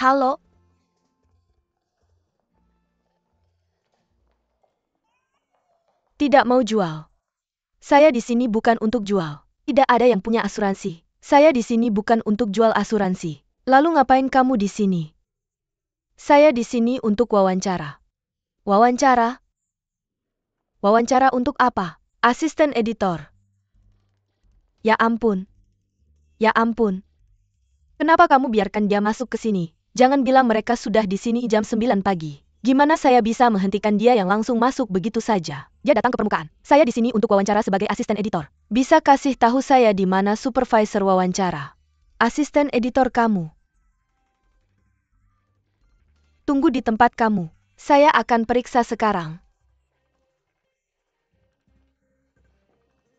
Halo? Tidak mau jual. Saya di sini bukan untuk jual. Tidak ada yang punya asuransi. Saya di sini bukan untuk jual asuransi. Lalu ngapain kamu di sini? Saya di sini untuk wawancara. Wawancara? Wawancara untuk apa? Asisten editor. Ya ampun. Ya ampun. Kenapa kamu biarkan dia masuk ke sini? Jangan bilang mereka sudah di sini jam 9 pagi. Gimana saya bisa menghentikan dia yang langsung masuk begitu saja? Dia datang ke permukaan. Saya di sini untuk wawancara sebagai asisten editor. Bisa kasih tahu saya di mana supervisor wawancara? Asisten editor kamu. Tunggu di tempat kamu. Saya akan periksa sekarang.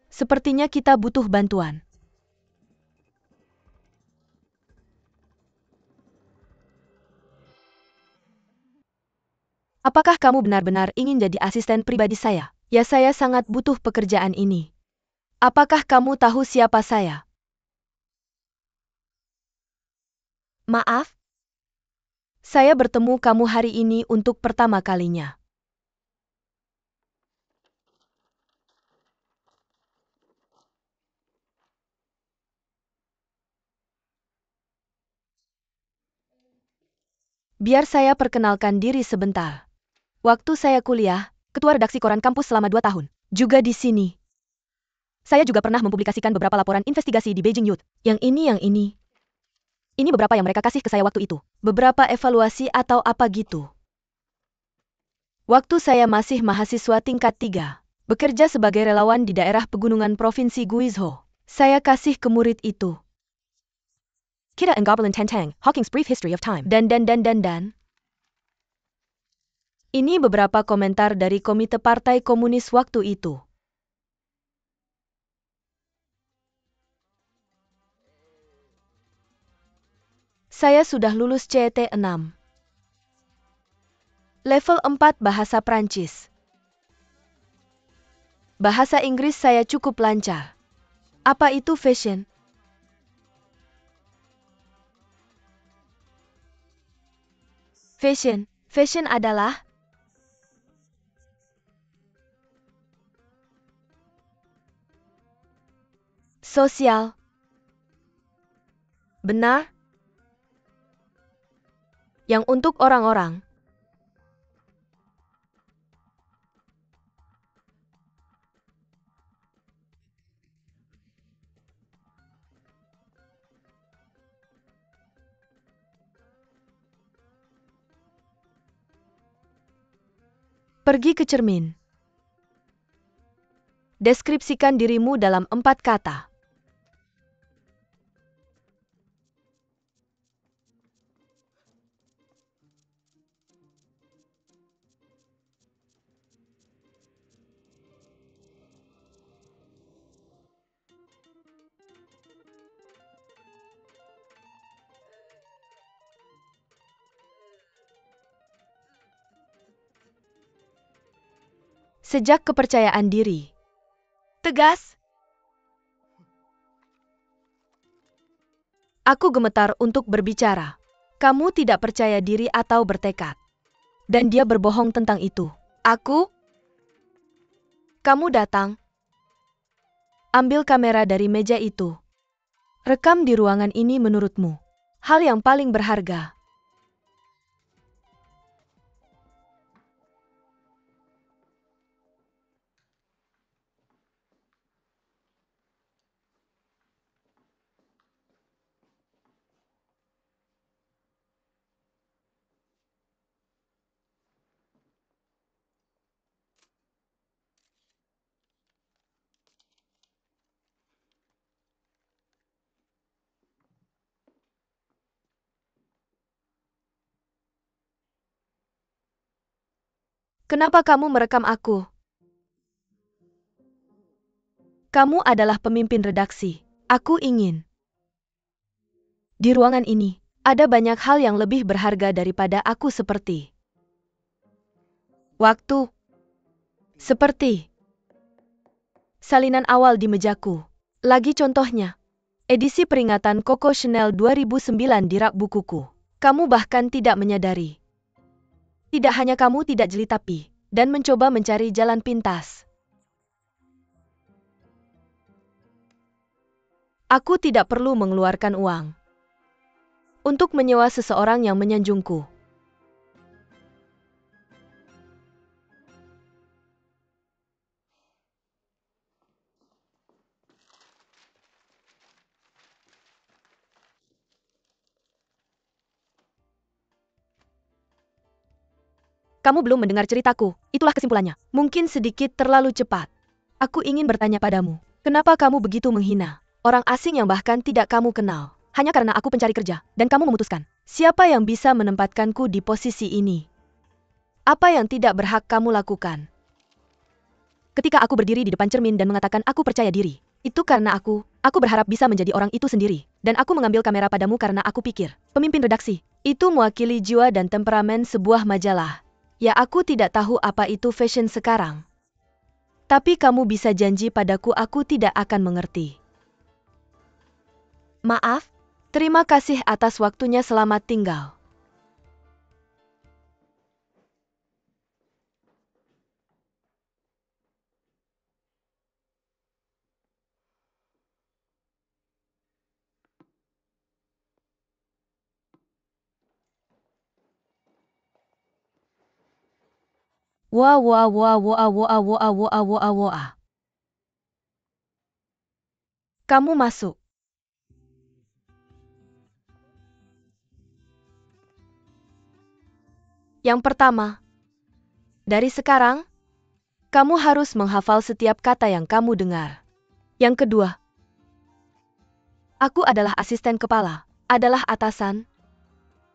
Sepertinya kita butuh bantuan. Apakah kamu benar-benar ingin jadi asisten pribadi saya? Ya, saya sangat butuh pekerjaan ini. Apakah kamu tahu siapa saya? Maaf? Saya bertemu kamu hari ini untuk pertama kalinya. Biar saya perkenalkan diri sebentar. Waktu saya kuliah, ketua redaksi koran kampus selama 2 tahun. Juga di sini. Saya juga pernah mempublikasikan beberapa laporan investigasi di Beijing Youth. Yang ini. Ini beberapa yang mereka kasih ke saya waktu itu. Beberapa evaluasi atau apa gitu. Waktu saya masih mahasiswa tingkat 3. Bekerja sebagai relawan di daerah pegunungan Provinsi Guizhou. Saya kasih ke murid itu. Kita and Gobelin Tentang, Hawking's Brief History of Time. Dan. Ini beberapa komentar dari Komite Partai Komunis waktu itu. Saya sudah lulus CET 6. Level 4 Bahasa Prancis. Bahasa Inggris saya cukup lancar. Apa itu fashion? Fashion adalah sosial. Benar? Yang untuk orang-orang. Pergi ke cermin. Deskripsikan dirimu dalam 4 kata. Sejak kepercayaan diri. Tegas. Aku gemetar untuk berbicara. Kamu tidak percaya diri atau bertekad. Dan dia berbohong tentang itu. Kamu datang. Ambil kamera dari meja itu. Rekam di ruangan ini menurutmu. Hal yang paling berharga. Kenapa kamu merekam aku? Kamu adalah pemimpin redaksi. Aku ingin. Di ruangan ini, ada banyak hal yang lebih berharga daripada aku seperti waktu. Seperti salinan awal di mejaku. Lagi contohnya. Edisi peringatan Coco Chanel 2009 di rak bukuku. Kamu bahkan tidak menyadari. Tidak hanya kamu tidak jeli tapi, dan mencoba mencari jalan pintas. Aku tidak perlu mengeluarkan uang untuk menyewa seseorang yang menyanjungku. Kamu belum mendengar ceritaku, itulah kesimpulannya. Mungkin sedikit terlalu cepat. Aku ingin bertanya padamu, kenapa kamu begitu menghina orang asing yang bahkan tidak kamu kenal? Hanya karena aku pencari kerja, dan kamu memutuskan, siapa yang bisa menempatkanku di posisi ini? Apa yang tidak berhak kamu lakukan? Ketika aku berdiri di depan cermin dan mengatakan aku percaya diri, itu karena aku berharap bisa menjadi orang itu sendiri. Dan aku mengambil kamera padamu karena aku pikir, pemimpin redaksi, itu mewakili jiwa dan temperamen sebuah majalah. Ya aku tidak tahu apa itu fashion sekarang. Tapi kamu bisa janji padaku aku tidak akan mengerti. Maaf, terima kasih atas waktunya, selamat tinggal. Wah wah wah wah wah wah wah wah wah. Kamu masuk. Yang pertama, dari sekarang, kamu harus menghafal setiap kata yang kamu dengar. Yang kedua, aku adalah asisten kepala, adalah atasan.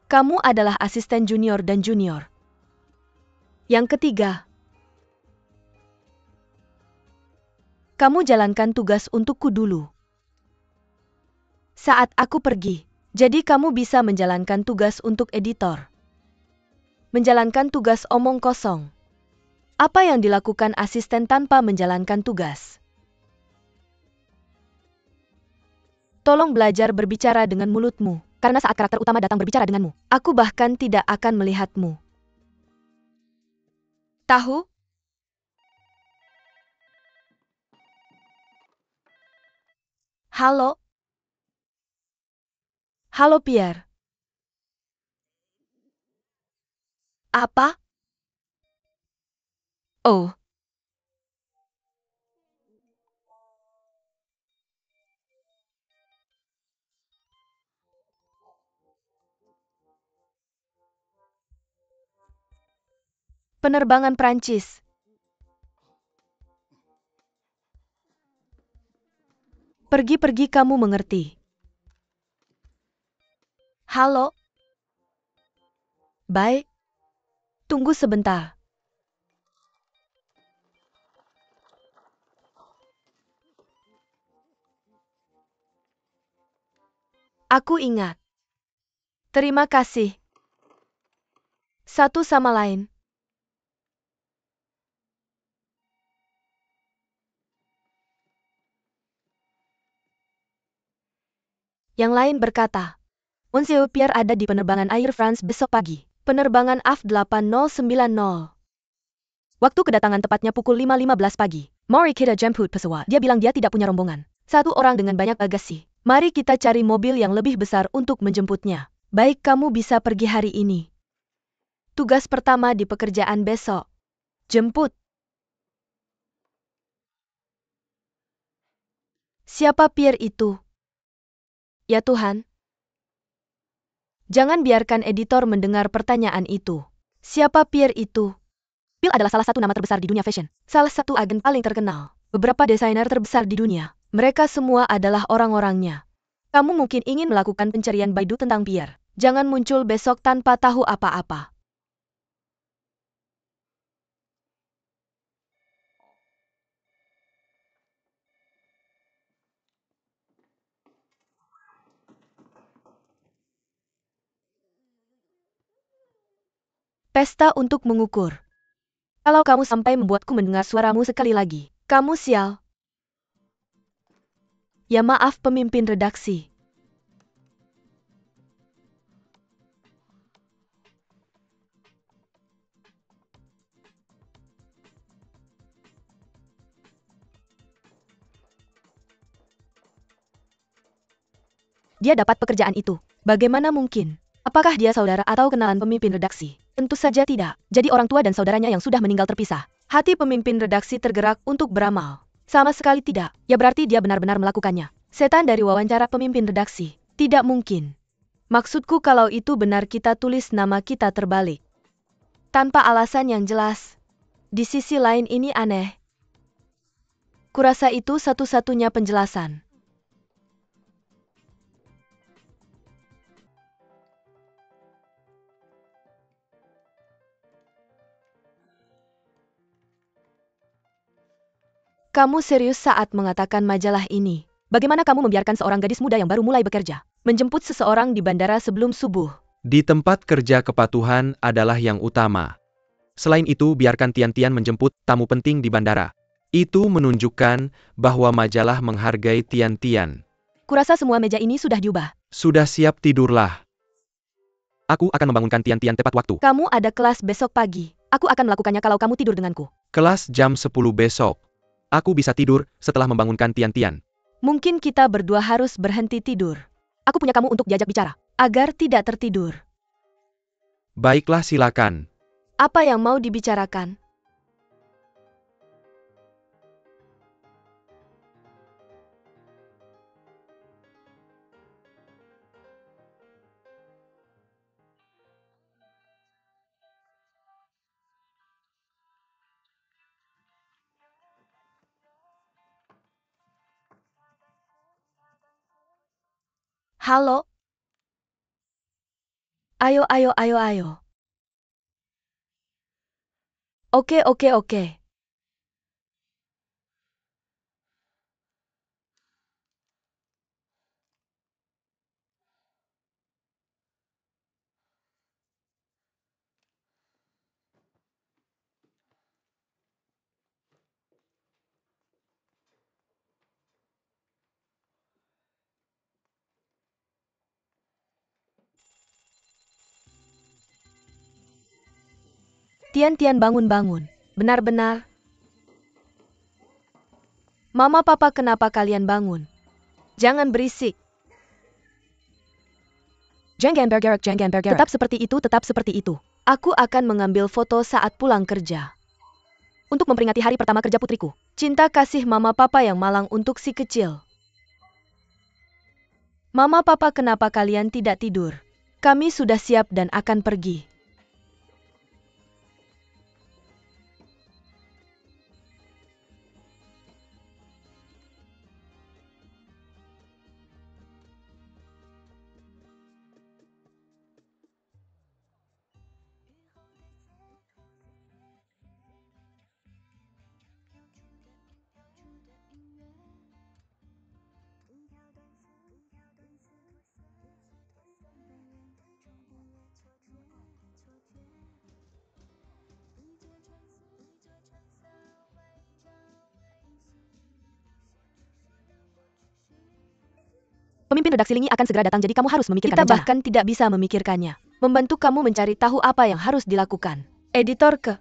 Kamu adalah asisten junior dan junior. Yang ketiga, kamu jalankan tugas untukku dulu. Saat aku pergi, jadi kamu bisa menjalankan tugas untuk editor. Menjalankan tugas omong kosong. Apa yang dilakukan asisten tanpa menjalankan tugas? Tolong belajar berbicara dengan mulutmu, karena saat karakter utama datang berbicara denganmu, aku bahkan tidak akan melihatmu. Tahu? Halo? Halo Pierre. Apa? Oh. Penerbangan Prancis. Pergi-pergi kamu mengerti. Halo? Baik. Tunggu sebentar. Aku ingat. Terima kasih. Satu sama lain. Yang lain berkata, Monsieur Pierre ada di penerbangan Air France besok pagi. Penerbangan AF8090. Waktu kedatangan tepatnya pukul 5.15 pagi. Mari kita jemput pesawat. Dia bilang dia tidak punya rombongan. Satu orang dengan banyak bagasi. Mari kita cari mobil yang lebih besar untuk menjemputnya. Baik, kamu bisa pergi hari ini. Tugas pertama di pekerjaan besok. Jemput. Siapa Pierre itu? Ya Tuhan. Jangan biarkan editor mendengar pertanyaan itu. Siapa Pierre itu? Bill adalah salah satu nama terbesar di dunia fashion. Salah satu agen paling terkenal. Beberapa desainer terbesar di dunia. Mereka semua adalah orang-orangnya. Kamu mungkin ingin melakukan pencarian Baidu tentang Pierre. Jangan muncul besok tanpa tahu apa-apa. Pesta untuk mengukur. Kalau kamu sampai membuatku mendengar suaramu sekali lagi, kamu sial. Ya maaf pemimpin redaksi. dia dapat pekerjaan itu. Bagaimana mungkin? Apakah dia saudara atau kenalan pemimpin redaksi? Tentu saja tidak. Jadi orang tua dan saudaranya yang sudah meninggal terpisah. Hati pemimpin redaksi tergerak untuk beramal. Sama sekali tidak. Ya berarti dia benar-benar melakukannya. Setan dari wawancara pemimpin redaksi. Tidak mungkin. Maksudku kalau itu benar kita tulis nama kita terbalik. Tanpa alasan yang jelas. Di sisi lain ini aneh. Kurasa itu satu-satunya penjelasan. Kamu serius saat mengatakan majalah ini? Bagaimana kamu membiarkan seorang gadis muda yang baru mulai bekerja menjemput seseorang di bandara sebelum subuh? Di tempat kerja kepatuhan adalah yang utama. Selain itu, biarkan Tian-Tian menjemput tamu penting di bandara. Itu menunjukkan bahwa majalah menghargai Tian-Tian. Kurasa semua meja ini sudah diubah. Sudah siap tidurlah. Aku akan membangunkan Tian-Tian tepat waktu. Kamu ada kelas besok pagi. Aku akan melakukannya kalau kamu tidur denganku. Kelas jam 10 besok. Aku bisa tidur setelah membangunkan Tian-Tian. Mungkin kita berdua harus berhenti tidur. Aku punya kamu untuk diajak bicara, agar tidak tertidur. Baiklah, silakan. Apa yang mau dibicarakan? Halo? Ayo, ayo, ayo, ayo. Oke, oke, oke. Tian-Tian bangun-bangun. Benar-benar. Mama papa kenapa kalian bangun? Jangan berisik. Jangan bergerak. Tetap seperti itu, tetap seperti itu. Aku akan mengambil foto saat pulang kerja. Untuk memperingati hari pertama kerja putriku. Cinta kasih mama papa yang malang untuk si kecil. Mama papa kenapa kalian tidak tidur? Kami sudah siap dan akan pergi. Pemimpin redaksi Lingi akan segera datang jadi kamu harus memikirkan rencana. Kita bahkan tidak bisa memikirkannya. Membantu kamu mencari tahu apa yang harus dilakukan. Editor ke.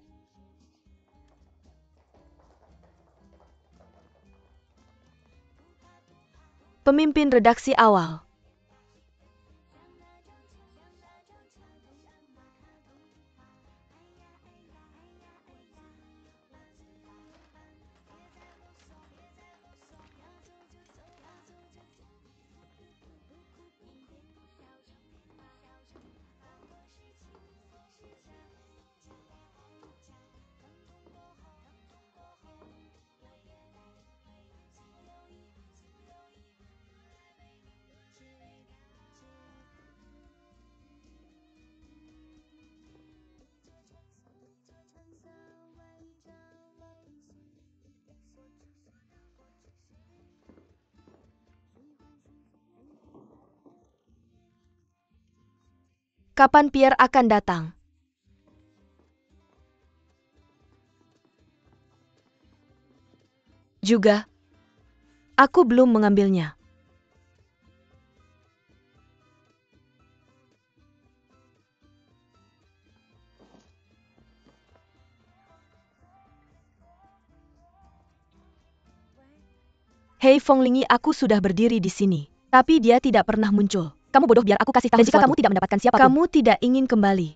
Pemimpin redaksi awal. Kapan Pierre akan datang? Juga, aku belum mengambilnya. Hei Fong Lingi, aku sudah berdiri di sini. Tapi dia tidak pernah muncul. Kamu bodoh, biar aku kasih tahu sesuatu. Jika kamu tidak mendapatkan siapapun, kamu tidak ingin kembali.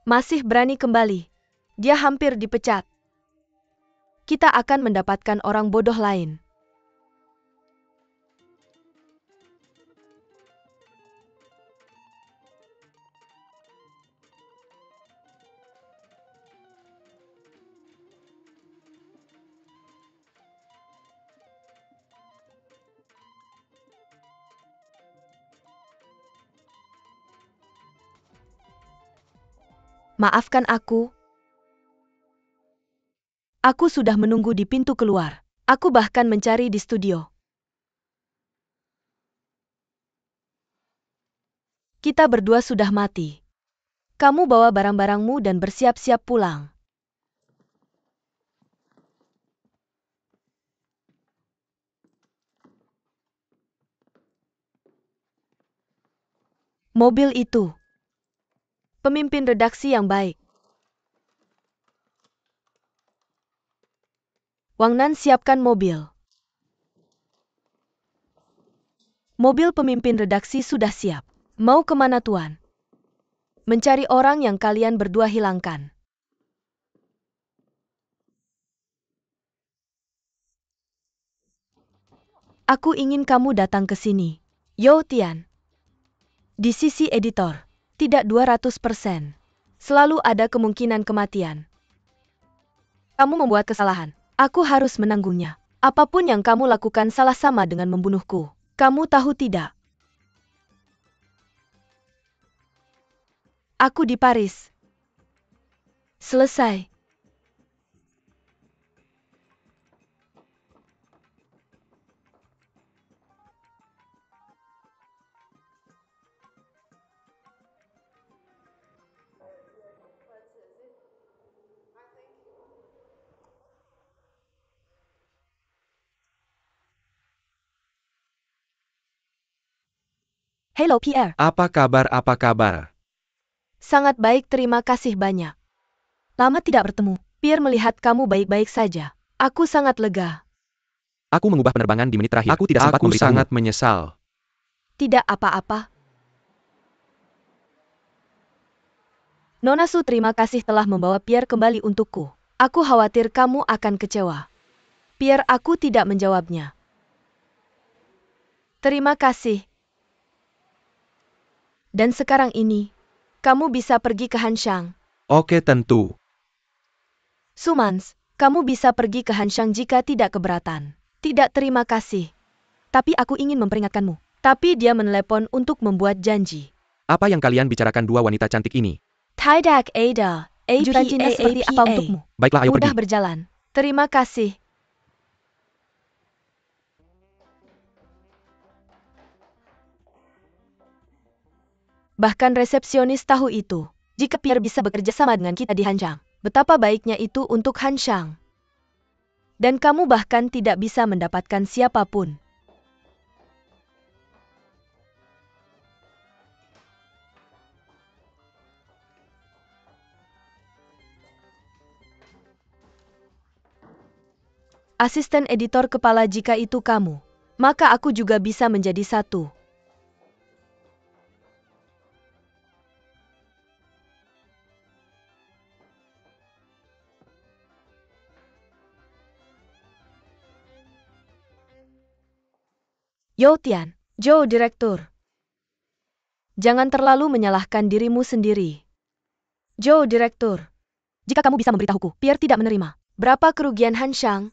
Masih berani kembali. Dia hampir dipecat. Kita akan mendapatkan orang bodoh lain. Maafkan aku. Aku sudah menunggu di pintu keluar. Aku bahkan mencari di studio. Kita berdua sudah mati. Kamu bawa barang-barangmu dan bersiap-siap pulang. Mobil itu. Pemimpin redaksi yang baik. Wang Nan, siapkan mobil. Mobil pemimpin redaksi sudah siap. Mau kemana, Tuan? Mencari orang yang kalian berdua hilangkan. Aku ingin kamu datang ke sini. Yo Tian. Di sisi editor. Tidak 200%. Selalu ada kemungkinan kematian. Kamu membuat kesalahan. Aku harus menanggungnya. Apapun yang kamu lakukan salah sama dengan membunuhku. Kamu tahu tidak? Aku di Paris. Selesai. Hello Pierre. Apa kabar, apa kabar? Sangat baik, terima kasih banyak. Lama tidak bertemu. Pierre, melihat kamu baik-baik saja. Aku sangat lega. Aku mengubah penerbangan di menit terakhir. Aku tidak sempat memberitahumu. Aku sangat menyesal. Tidak apa-apa. Nona Su, terima kasih telah membawa Pierre kembali untukku. Aku khawatir kamu akan kecewa. Pierre, aku tidak menjawabnya. Terima kasih. Dan sekarang ini, kamu bisa pergi ke Hanshang. Oke, tentu. Sumans, kamu bisa pergi ke Hanshang jika tidak keberatan. Tidak, terima kasih. Tapi aku ingin memperingatkanmu. Tapi dia menelepon untuk membuat janji. Apa yang kalian bicarakan dua wanita cantik ini? Tidak Ada. Janjinya seperti apa untukmu? Baiklah, ayo Mudah pergi. berjalan. Terima kasih. Bahkan resepsionis tahu itu. Jika Pierre bisa bekerja sama dengan kita di Hanshang, betapa baiknya itu untuk Hanshang. Dan kamu bahkan tidak bisa mendapatkan siapapun. Asisten editor kepala, jika itu kamu, maka aku juga bisa menjadi satu. Yo Tian, Joe direktur. Jangan terlalu menyalahkan dirimu sendiri. Joe direktur. Jika kamu bisa memberitahuku, Pierre tidak menerima. Berapa kerugian Hanshang?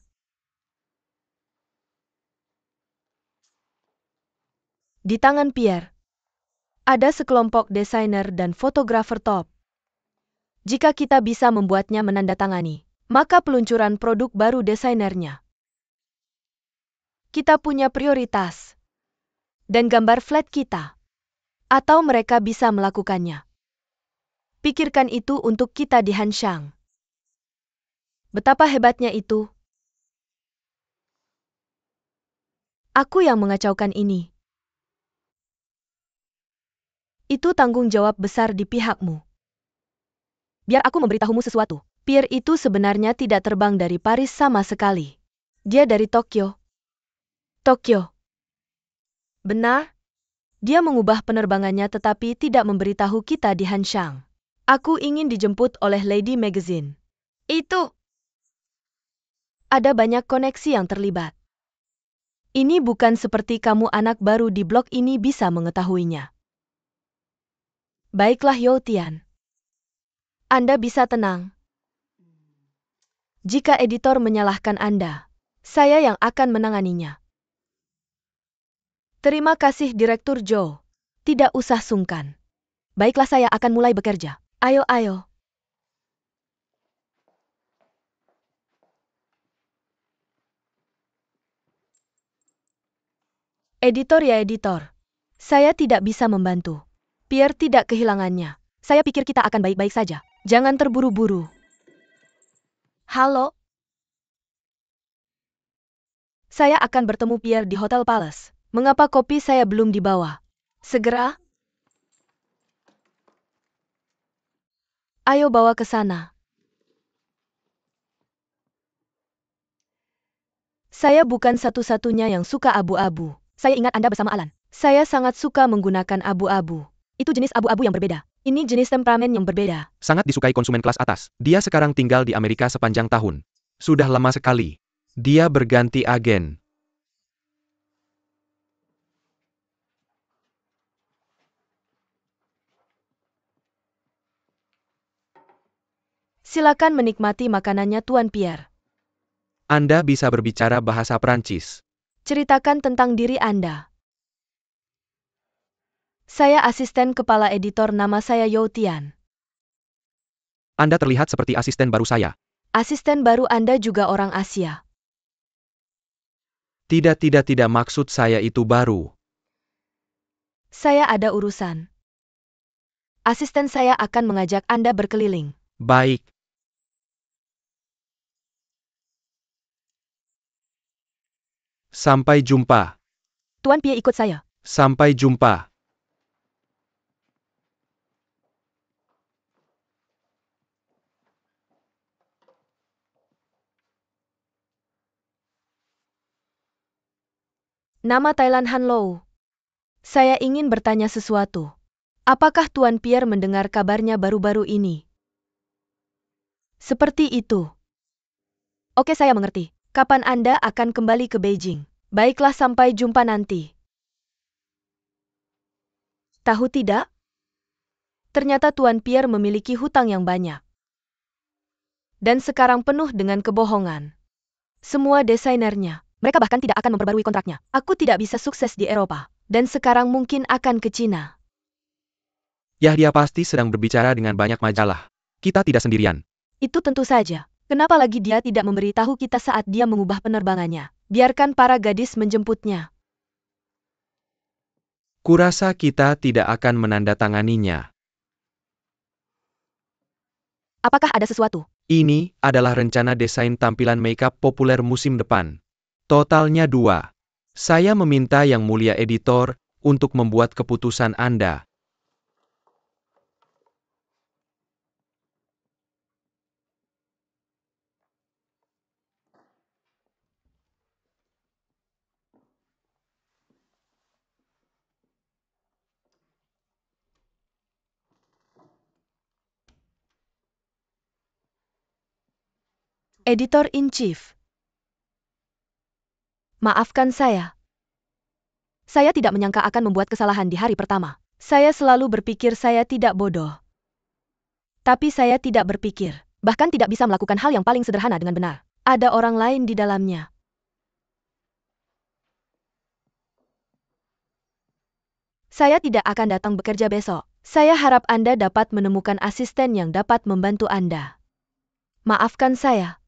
Di tangan Pierre, ada sekelompok desainer dan fotografer top. Jika kita bisa membuatnya menandatangani, maka peluncuran produk baru desainernya. Kita punya prioritas. Dan gambar flat kita. Atau mereka bisa melakukannya. Pikirkan itu untuk kita di Hanshang. Betapa hebatnya itu. Aku yang mengacaukan ini. Itu tanggung jawab besar di pihakmu. Biar aku memberitahumu sesuatu. Pierre itu sebenarnya tidak terbang dari Paris sama sekali. Dia dari Tokyo. Tokyo. Benar? Dia mengubah penerbangannya tetapi tidak memberitahu kita di Hanshang. Aku ingin dijemput oleh Lady Magazine. Itu. Ada banyak koneksi yang terlibat. Ini bukan seperti kamu anak baru di blog ini bisa mengetahuinya. Baiklah Youtian. Anda bisa tenang. Jika editor menyalahkan Anda, saya yang akan menanganinya. Terima kasih Direktur Zhou. Tidak usah sungkan. Baiklah saya akan mulai bekerja. Ayo. Editor ya editor. Saya tidak bisa membantu. Pierre tidak kehilangannya. Saya pikir kita akan baik-baik saja. Jangan terburu-buru. Halo? Saya akan bertemu Pierre di Hotel Palace. Mengapa kopi saya belum dibawa? Segera? Ayo bawa ke sana. Saya bukan satu-satunya yang suka abu-abu. Saya ingat Anda bersama Alan. Saya sangat suka menggunakan abu-abu. Itu jenis abu-abu yang berbeda. Ini jenis temperamen yang berbeda. Sangat disukai konsumen kelas atas. Dia sekarang tinggal di Amerika sepanjang tahun. Sudah lama sekali. Dia berganti agen. Silakan menikmati makanannya Tuan Pierre. Anda bisa berbicara bahasa Prancis. Ceritakan tentang diri Anda. Saya asisten kepala editor, nama saya Youtian. Anda terlihat seperti asisten baru saya. Asisten baru Anda juga orang Asia. Tidak, maksud saya itu baru. Saya ada urusan. Asisten saya akan mengajak Anda berkeliling. Baik. Sampai jumpa. Tuan Pierre ikut saya. Sampai jumpa. Nama Thailand Han Lou. Saya ingin bertanya sesuatu. Apakah Tuan Pierre mendengar kabarnya baru-baru ini? Seperti itu. Oke, saya mengerti. Kapan Anda akan kembali ke Beijing? Baiklah, sampai jumpa nanti. Tahu tidak? Ternyata Tuan Pierre memiliki hutang yang banyak. Dan sekarang penuh dengan kebohongan. Semua desainernya. Mereka bahkan tidak akan memperbarui kontraknya. Aku tidak bisa sukses di Eropa. Dan sekarang mungkin akan ke Cina. Ya, dia pasti sedang berbicara dengan banyak majalah. Kita tidak sendirian. Itu tentu saja. Kenapa lagi dia tidak memberitahu kita saat dia mengubah penerbangannya? Biarkan para gadis menjemputnya. Kurasa kita tidak akan menandatanganinya. Apakah ada sesuatu? Ini adalah rencana desain tampilan makeup populer musim depan. Totalnya 2. Saya meminta Yang Mulia Editor untuk membuat keputusan Anda. Editor-in-Chief. Maafkan saya. Saya tidak menyangka akan membuat kesalahan di hari pertama. Saya selalu berpikir saya tidak bodoh. Tapi saya tidak berpikir, bahkan tidak bisa melakukan hal yang paling sederhana dengan benar. Ada orang lain di dalamnya. Saya tidak akan datang bekerja besok. Saya harap Anda dapat menemukan asisten yang dapat membantu Anda. Maafkan saya.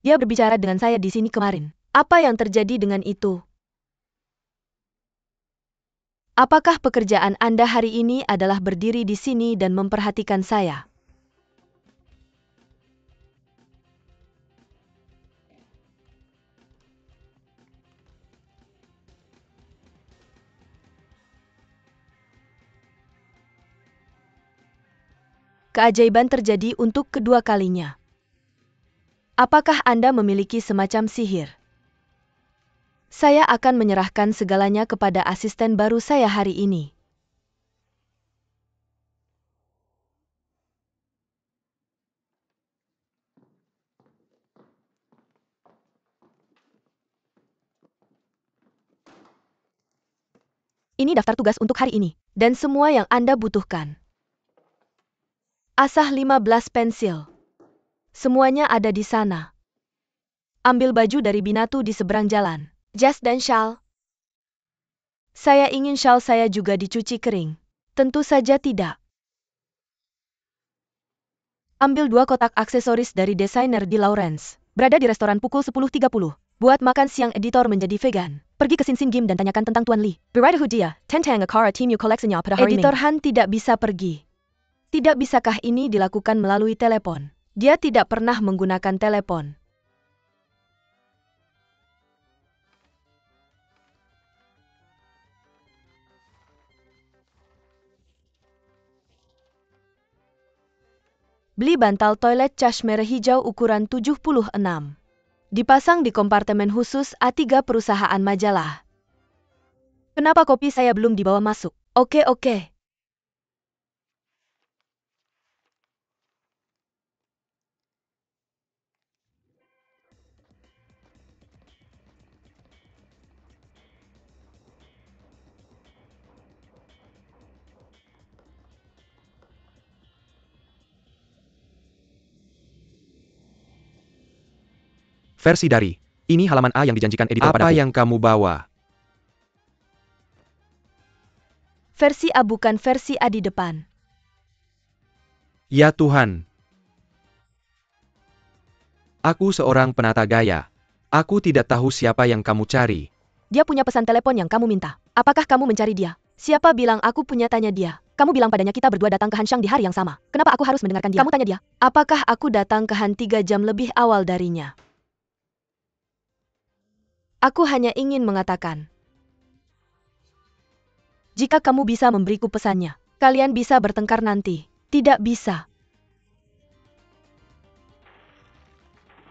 Dia berbicara dengan saya di sini kemarin. Apa yang terjadi dengan itu? Apakah pekerjaan Anda hari ini adalah berdiri di sini dan memperhatikan saya? Keajaiban terjadi untuk kedua kalinya. Apakah Anda memiliki semacam sihir? Saya akan menyerahkan segalanya kepada asisten baru saya hari ini. Ini daftar tugas untuk hari ini, dan semua yang Anda butuhkan. Asah 15 pensil. Semuanya ada di sana. Ambil baju dari Binatu di seberang jalan. Jas dan shawl. Saya ingin shawl saya juga dicuci kering. Tentu saja tidak. Ambil 2 kotak aksesoris dari desainer di Lawrence. Berada di restoran pukul 10.30. Buat makan siang editor menjadi vegan. Pergi ke Sin Gim dan tanyakan tentang Tuan Lee. Berada Hudia, Tentang Akara Team You Collectionnya pada hari Editor Han tidak bisa pergi. Tidak bisakah ini dilakukan melalui telepon? Dia tidak pernah menggunakan telepon. Beli bantal toilet cashmere hijau ukuran 76. Dipasang di kompartemen khusus A3 perusahaan majalah. Kenapa kopi saya belum dibawa masuk? Oke. Versi dari, ini halaman A yang dijanjikan editor padaku. Apa yang kamu bawa? Versi A bukan versi A di depan. Ya Tuhan. Aku seorang penata gaya. Aku tidak tahu siapa yang kamu cari. Dia punya pesan telepon yang kamu minta. Apakah kamu mencari dia? Siapa bilang aku punya? Tanya dia. Kamu bilang padanya kita berdua datang ke Hanshang di hari yang sama. Kenapa aku harus mendengarkan dia? Kamu tanya dia. Apakah aku datang ke Han 3 jam lebih awal darinya? Aku hanya ingin mengatakan. Jika kamu bisa memberiku pesannya, kalian bisa bertengkar nanti. Tidak bisa.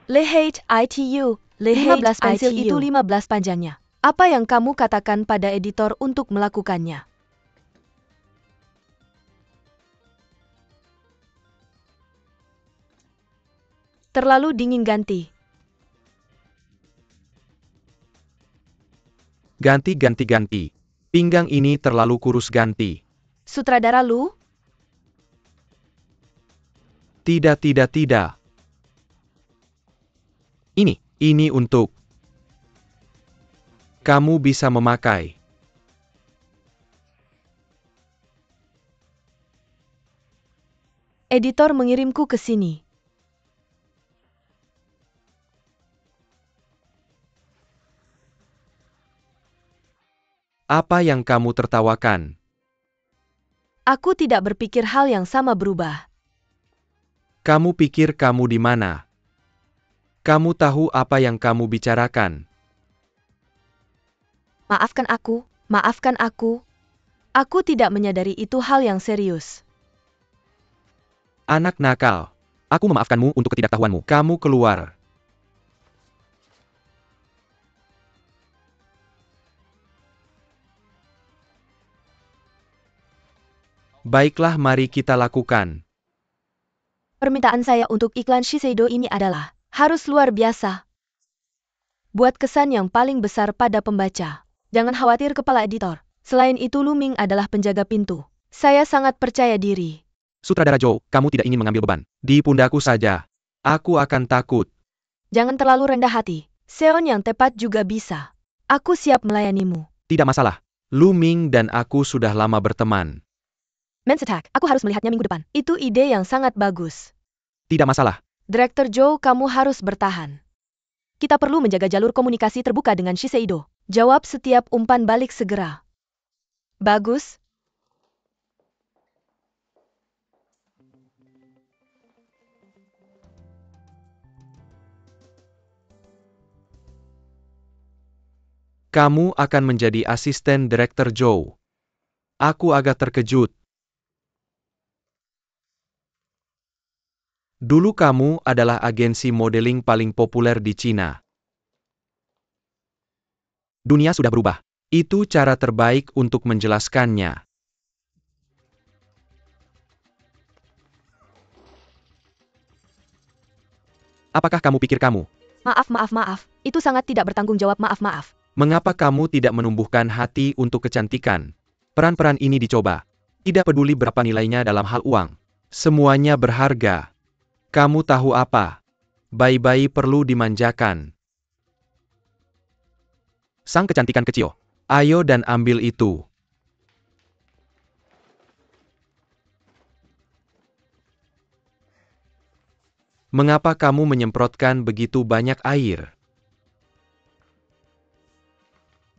Lehate ITU, 15 pensil itu 15 panjangnya. Apa yang kamu katakan pada editor untuk melakukannya? Terlalu dingin ganti. Ganti. Pinggang ini terlalu kurus ganti. Sutradara Lu? Tidak. Ini untuk. Kamu bisa memakai. Editor mengirimku ke sini. Apa yang kamu tertawakan? Aku tidak berpikir hal yang sama berubah. Kamu pikir kamu di mana? Kamu tahu apa yang kamu bicarakan? Maafkan aku. Aku tidak menyadari itu hal yang serius. Anak nakal. Aku memaafkanmu untuk ketidaktahuanmu. Kamu keluar. Baiklah, mari kita lakukan. Permintaan saya untuk iklan Shiseido ini adalah harus luar biasa. Buat kesan yang paling besar pada pembaca. Jangan khawatir kepala editor. Selain itu Lu Ming adalah penjaga pintu. Saya sangat percaya diri. Sutradara Joe, kamu tidak ingin mengambil beban. Di pundakku saja. Aku akan takut. Jangan terlalu rendah hati. Seon yang tepat juga bisa. Aku siap melayanimu. Tidak masalah. Lu Ming dan aku sudah lama berteman. Men's Attack, aku harus melihatnya minggu depan. Itu ide yang sangat bagus. Tidak masalah. Direktur Joe, kamu harus bertahan. Kita perlu menjaga jalur komunikasi terbuka dengan Shiseido. Jawab setiap umpan balik segera. Bagus. Kamu akan menjadi asisten Direktur Zhou. Aku agak terkejut. Dulu kamu adalah agensi modeling paling populer di Cina. Dunia sudah berubah. Itu cara terbaik untuk menjelaskannya. Apakah kamu pikir kamu? Maaf. Itu sangat tidak bertanggung jawab. Maaf. Mengapa kamu tidak menumbuhkan hati untuk kecantikan? Peran-peran ini dicoba. Tidak peduli berapa nilainya dalam hal uang. Semuanya berharga. Kamu tahu apa? Bayi-bayi perlu dimanjakan. Sang kecantikan kecil. Ayo dan ambil itu. Mengapa kamu menyemprotkan begitu banyak air?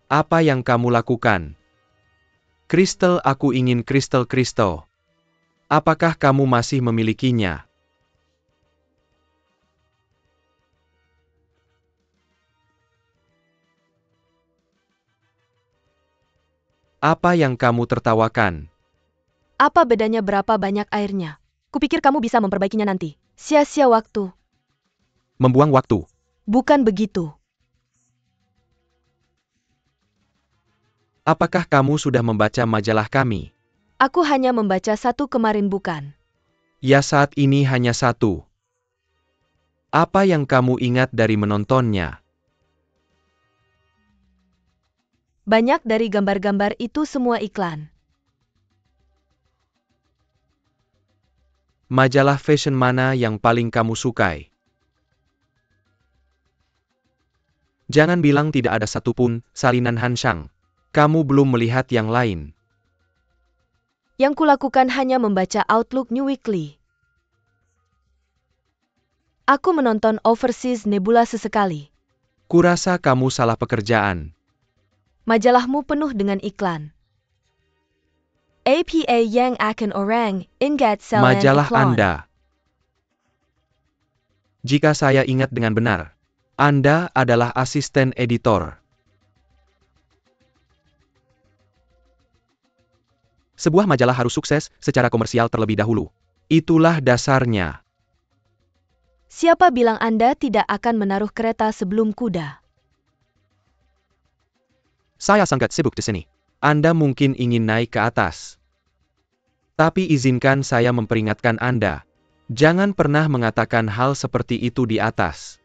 Apa yang kamu lakukan? Kristal, aku ingin kristal. Apakah kamu masih memilikinya? Apa yang kamu tertawakan? Apa bedanya berapa banyak airnya? Kupikir kamu bisa memperbaikinya nanti. Sia-sia waktu. Membuang waktu. Bukan begitu. Apakah kamu sudah membaca majalah kami? Aku hanya membaca satu kemarin bukan. Ya, saat ini hanya satu. Apa yang kamu ingat dari menontonnya? Banyak dari gambar-gambar itu semua iklan. Majalah fashion mana yang paling kamu sukai? Jangan bilang tidak ada satupun, salinan Hanshang. Kamu belum melihat yang lain. Yang kulakukan hanya membaca Outlook New Weekly. Aku menonton Overseas Nebula sesekali. Kurasa kamu salah pekerjaan. Majalahmu penuh dengan iklan. APA yang akan orang ingat selain Majalah iklan. Anda. Jika saya ingat dengan benar, Anda adalah asisten editor. Sebuah majalah harus sukses secara komersial terlebih dahulu. Itulah dasarnya. Siapa bilang Anda tidak akan menaruh kereta sebelum kuda? Saya sangat sibuk di sini. Anda mungkin ingin naik ke atas. Tapi izinkan saya memperingatkan Anda. Jangan pernah mengatakan hal seperti itu di atas.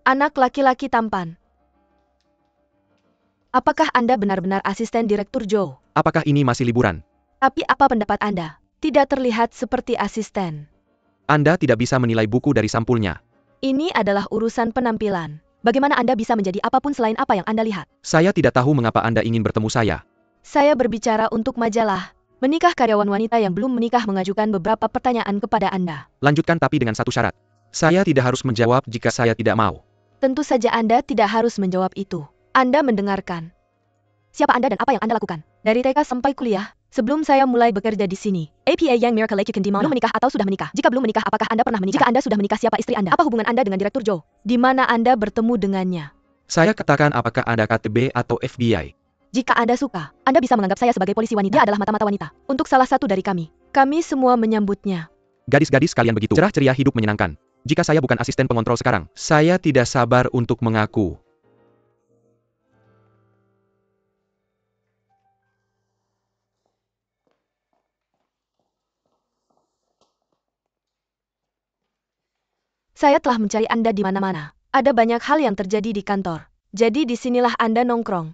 Anak laki-laki tampan. Apakah Anda benar-benar asisten Direktur Zhou? Apakah ini masih liburan? Tapi apa pendapat Anda? Tidak terlihat seperti asisten. Anda tidak bisa menilai buku dari sampulnya. Ini adalah urusan penampilan. Bagaimana Anda bisa menjadi apapun selain apa yang Anda lihat? Saya tidak tahu mengapa Anda ingin bertemu saya. Saya berbicara untuk majalah. Menikah karyawan wanita yang belum menikah mengajukan beberapa pertanyaan kepada Anda. Lanjutkan tapi dengan satu syarat. Saya tidak harus menjawab jika saya tidak mau. Tentu saja Anda tidak harus menjawab itu. Anda mendengarkan. Siapa Anda dan apa yang Anda lakukan? Dari TK sampai kuliah, sebelum saya mulai bekerja di sini. APA yang Miracle Lake di mana? Belum menikah atau sudah menikah? Jika belum menikah, apakah Anda pernah menikah? Jika Anda sudah menikah, siapa istri Anda? Apa hubungan Anda dengan Direktur Zhou? Di mana Anda bertemu dengannya? Saya katakan apakah Anda KTB atau FBI. Jika Anda suka, Anda bisa menganggap saya sebagai polisi wanita. Dia adalah mata-mata wanita. Untuk salah satu dari kami. Kami semua menyambutnya. Gadis-gadis kalian begitu cerah ceria, hidup menyenangkan. Jika saya bukan asisten pengontrol sekarang, saya tidak sabar untuk mengaku. Saya telah mencari Anda di mana-mana. Ada banyak hal yang terjadi di kantor. Jadi disinilah Anda nongkrong.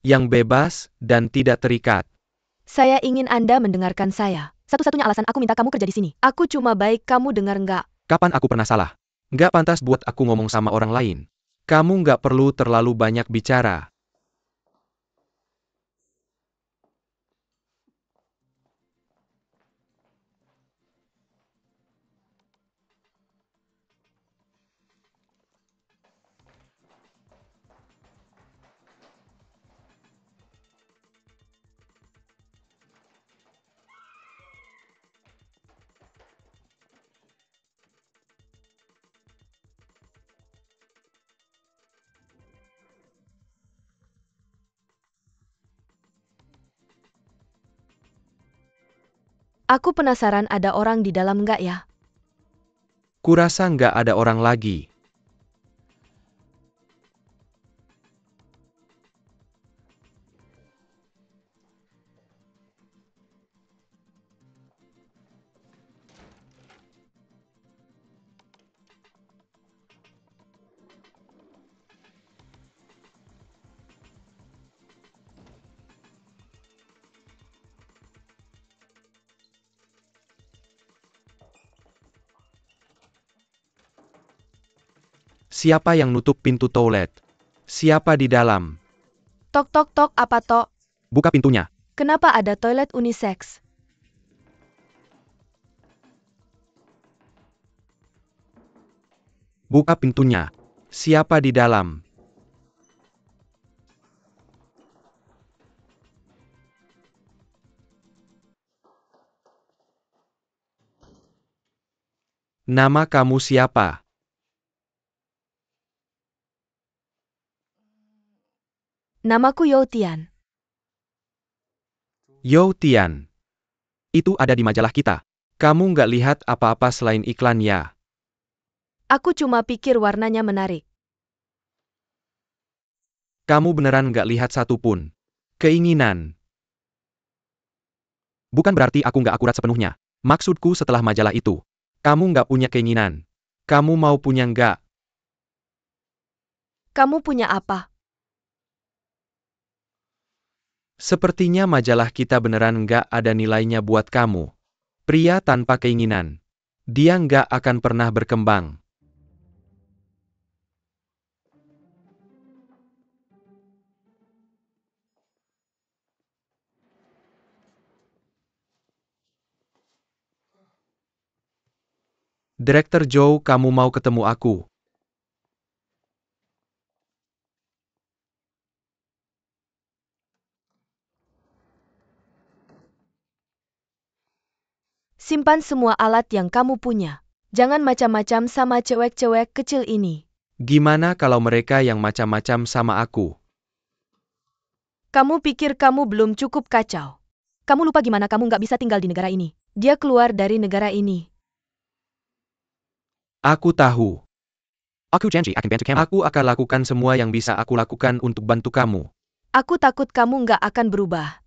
Yang bebas dan tidak terikat. Saya ingin Anda mendengarkan saya. Satu-satunya alasan aku minta kamu kerja di sini. Aku cuma baik, kamu dengar nggak? Kapan aku pernah salah? Nggak pantas buat aku ngomong sama orang lain. Kamu nggak perlu terlalu banyak bicara. Aku penasaran ada orang di dalam nggak ya? Kurasa nggak ada orang lagi. Siapa yang nutup pintu toilet? Siapa di dalam? Tok tok tok apa tok? Buka pintunya. Kenapa ada toilet unisex? Buka pintunya. Siapa di dalam? Nama kamu siapa? Namaku Youtian. Youtian. Itu ada di majalah kita. Kamu nggak lihat apa-apa selain iklan ya? Aku cuma pikir warnanya menarik. Kamu beneran nggak lihat satupun. Keinginan. Bukan berarti aku nggak akurat sepenuhnya. Maksudku setelah majalah itu. Kamu nggak punya keinginan. Kamu mau punya nggak? Kamu punya apa? Sepertinya majalah kita beneran nggak ada nilainya buat kamu. Pria tanpa keinginan. Dia nggak akan pernah berkembang. Direktur Joe, kamu mau ketemu aku? Simpan semua alat yang kamu punya. Jangan macam-macam sama cewek-cewek kecil ini. Gimana kalau mereka yang macam-macam sama aku? Kamu pikir kamu belum cukup kacau? Kamu lupa gimana kamu nggak bisa tinggal di negara ini. Dia keluar dari negara ini. Aku tahu. Aku akan lakukan semua yang bisa aku lakukan untuk bantu kamu. Aku takut kamu nggak akan berubah.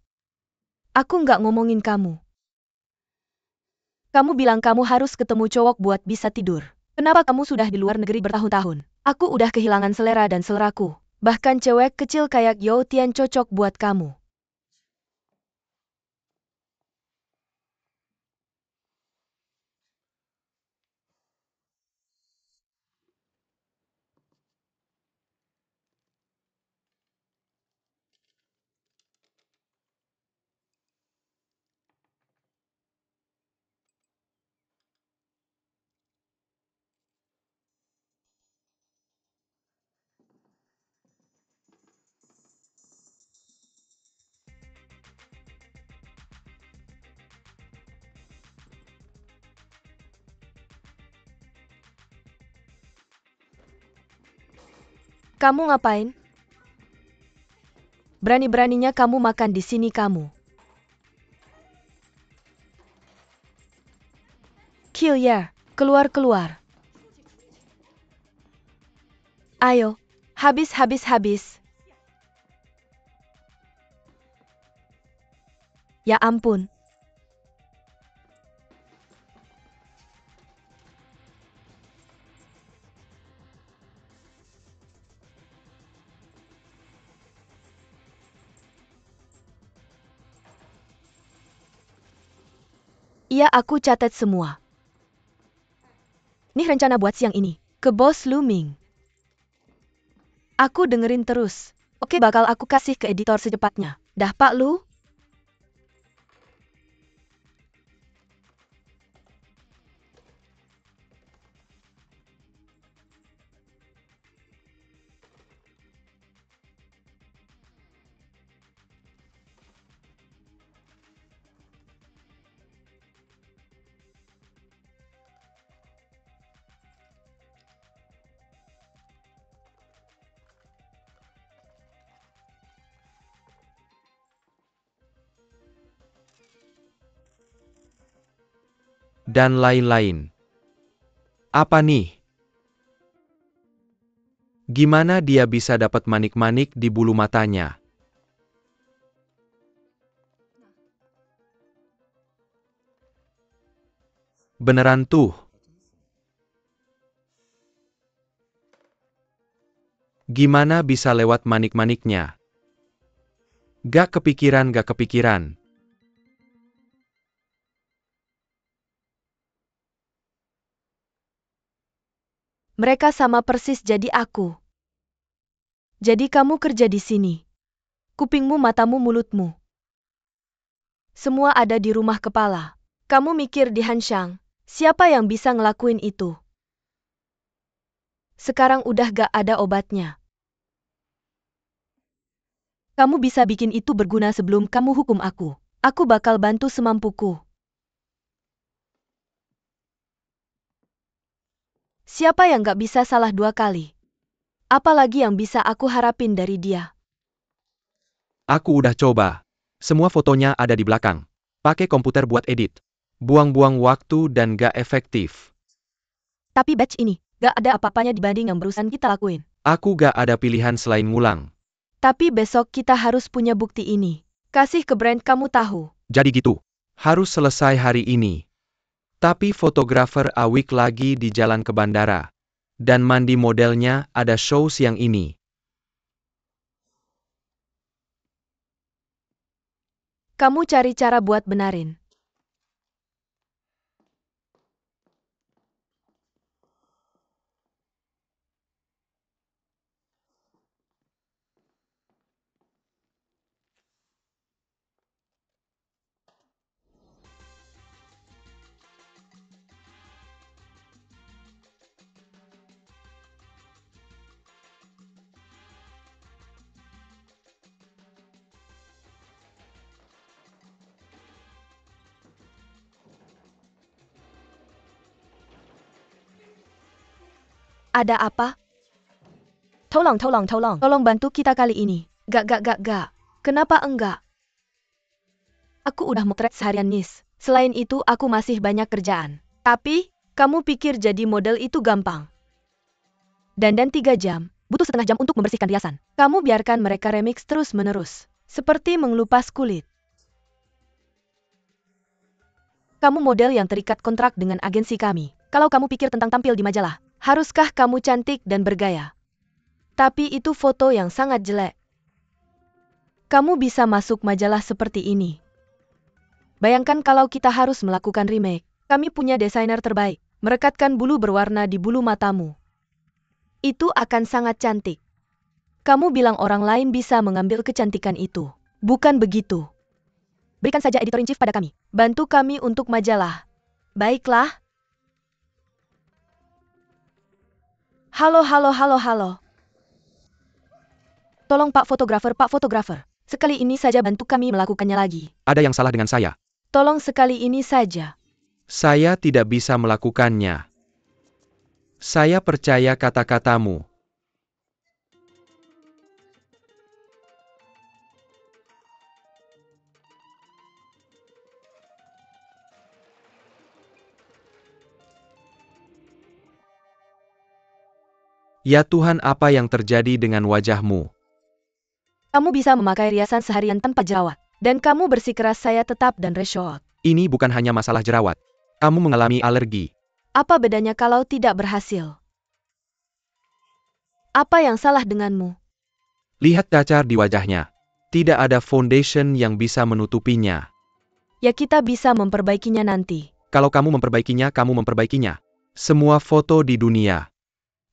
Aku nggak ngomongin kamu. Kamu bilang kamu harus ketemu cowok buat bisa tidur. Kenapa kamu sudah di luar negeri bertahun-tahun? Aku udah kehilangan selera dan seleraku. Bahkan cewek kecil kayak Youtian cocok buat kamu. Kamu ngapain? Berani-beraninya kamu makan di sini kamu. Kill ya, keluar-keluar. Ayo, habis. Ya ampun. Iya, aku catat semua. Nih rencana buat siang ini. Ke bos Luming. Aku dengerin terus. Oke, bakal aku kasih ke editor secepatnya. Dah Pak Lu? Dan lain-lain. Apa nih? Gimana dia bisa dapat manik-manik di bulu matanya? Beneran tuh. Gimana bisa lewat manik-maniknya? Gak kepikiran. Mereka sama persis jadi aku. Jadi kamu kerja di sini. Kupingmu, matamu, mulutmu. Semua ada di rumah kepala. Kamu mikir di Hanshang, siapa yang bisa ngelakuin itu? Sekarang udah gak ada obatnya. Kamu bisa bikin itu berguna sebelum kamu hukum aku. Aku bakal bantu semampuku. Siapa yang gak bisa salah 2 kali? Apalagi yang bisa aku harapin dari dia? Aku udah coba. Semua fotonya ada di belakang. Pakai komputer buat edit. Buang-buang waktu dan gak efektif. Tapi batch ini, gak ada apa-apanya dibanding yang barusan kita lakuin. Aku gak ada pilihan selain ngulang. Tapi besok kita harus punya bukti ini. Kasih ke brand kamu tahu. Jadi gitu. Harus selesai hari ini. Tapi fotografer awik lagi di jalan ke bandara. Dan mandi modelnya ada show siang ini. Kamu cari cara buat benarin. Ada apa? Tolong. Tolong bantu kita kali ini. Gak. Kenapa enggak? Aku udah motret seharian, Nis. Selain itu aku masih banyak kerjaan. Tapi, kamu pikir jadi model itu gampang? Dandan 3 jam, butuh setengah jam untuk membersihkan riasan. Kamu biarkan mereka remix terus-menerus. Seperti mengelupas kulit. Kamu model yang terikat kontrak dengan agensi kami. Kalau kamu pikir tentang tampil di majalah, haruskah kamu cantik dan bergaya? Tapi itu foto yang sangat jelek. Kamu bisa masuk majalah seperti ini. Bayangkan kalau kita harus melakukan remake. Kami punya desainer terbaik. Merekatkan bulu berwarna di bulu matamu. Itu akan sangat cantik. Kamu bilang orang lain bisa mengambil kecantikan itu. Bukan begitu. Berikan saja editor-in-chief pada kami. Bantu kami untuk majalah. Baiklah. Halo. Tolong Pak Fotografer. Sekali ini saja bantu kami melakukannya lagi. Ada yang salah dengan saya. Tolong sekali ini saja. Saya tidak bisa melakukannya. Saya percaya kata-katamu. Ya Tuhan, apa yang terjadi dengan wajahmu? Kamu bisa memakai riasan seharian tanpa jerawat. Dan kamu bersikeras saya tetap dan resort. Ini bukan hanya masalah jerawat. Kamu mengalami alergi. Apa bedanya kalau tidak berhasil? Apa yang salah denganmu? Lihat cacar di wajahnya. Tidak ada foundation yang bisa menutupinya. Ya kita bisa memperbaikinya nanti. Kalau kamu memperbaikinya, kamu memperbaikinya. Semua foto di dunia.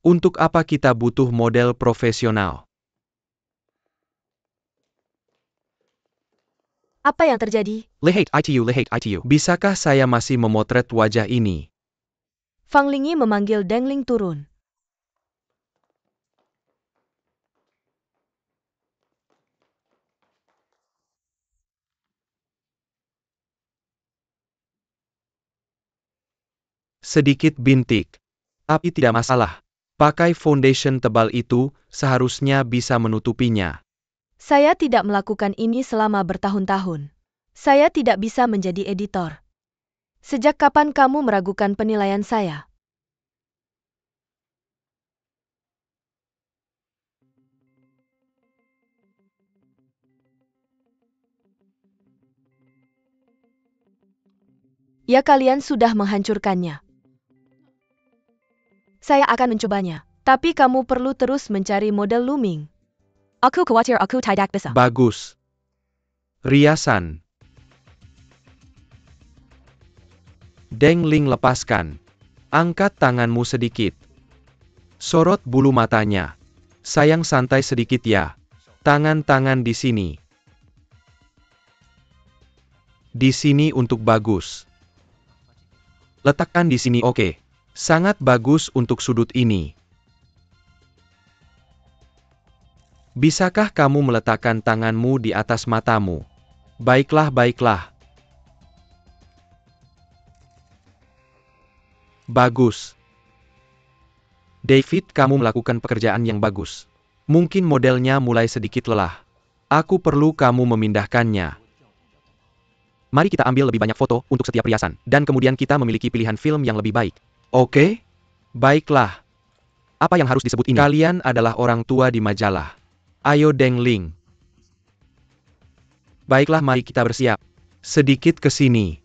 Untuk apa kita butuh model profesional? Apa yang terjadi? Lihat itu. Bisakah saya masih memotret wajah ini? Fang Lingyi memanggil Deng Ling turun. Sedikit bintik. Tapi tidak masalah. Pakai foundation tebal itu, seharusnya bisa menutupinya. Saya tidak melakukan ini selama bertahun-tahun. Saya tidak bisa menjadi editor. Sejak kapan kamu meragukan penilaian saya? Ya, kalian sudah menghancurkannya. Saya akan mencobanya. Tapi kamu perlu terus mencari model looming. Aku khawatir aku tidak bisa. Bagus. Riasan. Deng Ling lepaskan. Angkat tanganmu sedikit. Sorot bulu matanya. Sayang, santai sedikit ya. Tangan-tangan di sini. Di sini untuk bagus. Letakkan di sini, oke. Sangat bagus untuk sudut ini. Bisakah kamu meletakkan tanganmu di atas matamu? Baiklah. Bagus. David, kamu melakukan pekerjaan yang bagus. Mungkin modelnya mulai sedikit lelah. Aku perlu kamu memindahkannya. Mari kita ambil lebih banyak foto untuk setiap riasan, dan kemudian kita memiliki pilihan film yang lebih baik. Oke? Baiklah. Apa yang harus disebut ini? Kalian adalah orang tua di majalah. Ayo Deng Ling. Baiklah, mari kita bersiap. Sedikit ke sini.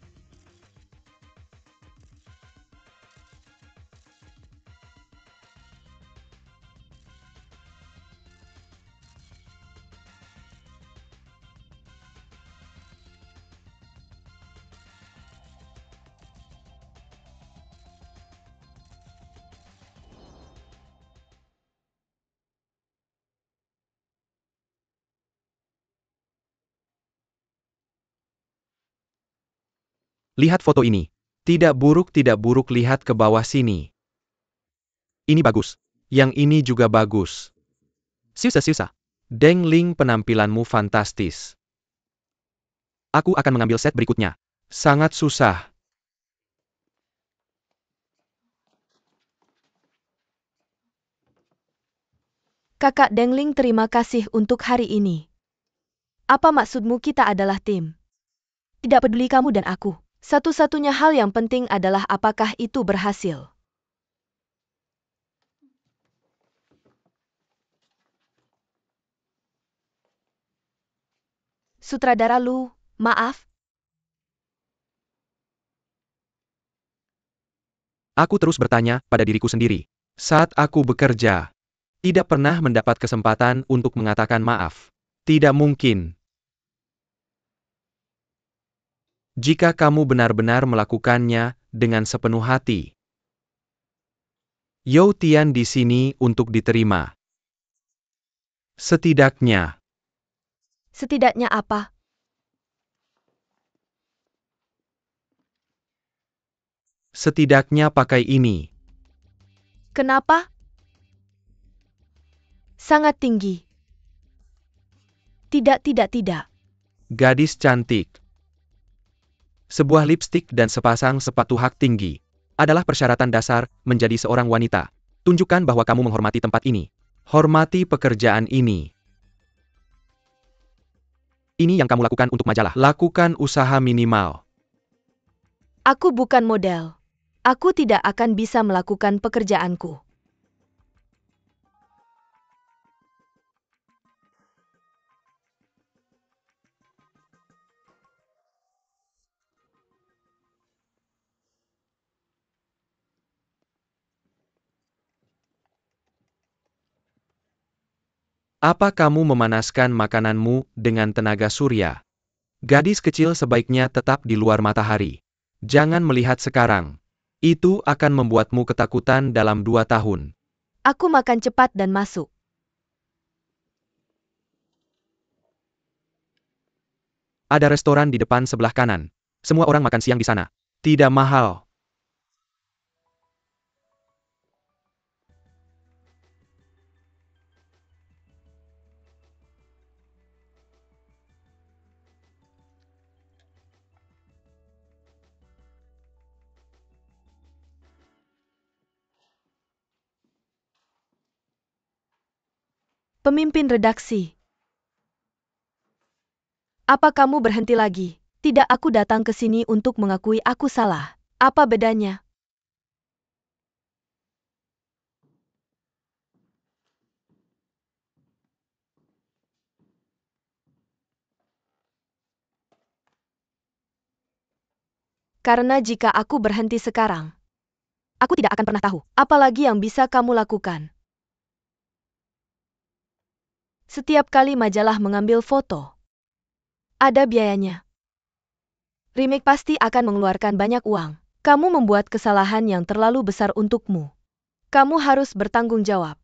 Lihat foto ini. Tidak buruk, lihat ke bawah sini. Ini bagus. Yang ini juga bagus. Susah. Deng Ling, penampilanmu fantastis. Aku akan mengambil set berikutnya. Sangat susah. Kakak Deng Ling, terima kasih untuk hari ini. Apa maksudmu kita adalah tim? Tidak peduli kamu dan aku. Satu-satunya hal yang penting adalah apakah itu berhasil. Sutradara Lu, maaf. Aku terus bertanya pada diriku sendiri. Saat aku bekerja, tidak pernah mendapat kesempatan untuk mengatakan maaf. Tidak mungkin. Jika kamu benar-benar melakukannya dengan sepenuh hati. You Tian di sini untuk diterima. Setidaknya. Setidaknya apa? Setidaknya pakai ini. Kenapa? Sangat tinggi. Tidak. Gadis cantik. Sebuah lipstik dan sepasang sepatu hak tinggi adalah persyaratan dasar menjadi seorang wanita. Tunjukkan bahwa kamu menghormati tempat ini. Hormati pekerjaan ini. Ini yang kamu lakukan untuk majalah. Lakukan usaha minimal. Aku bukan model. Aku tidak akan bisa melakukan pekerjaanku. Apa kamu memanaskan makananmu dengan tenaga surya? Gadis kecil sebaiknya tetap di luar matahari. Jangan melihat sekarang. Itu akan membuatmu ketakutan dalam 2 tahun. Aku makan cepat dan masuk. Ada restoran di depan sebelah kanan. Semua orang makan siang di sana. Tidak mahal. Pemimpin redaksi. Apa kamu berhenti lagi? Tidak, aku datang ke sini untuk mengakui aku salah. Apa bedanya? Karena jika aku berhenti sekarang, aku tidak akan pernah tahu apalagi yang bisa kamu lakukan. Setiap kali majalah mengambil foto, ada biayanya. Remake pasti akan mengeluarkan banyak uang. Kamu membuat kesalahan yang terlalu besar untukmu. Kamu harus bertanggung jawab.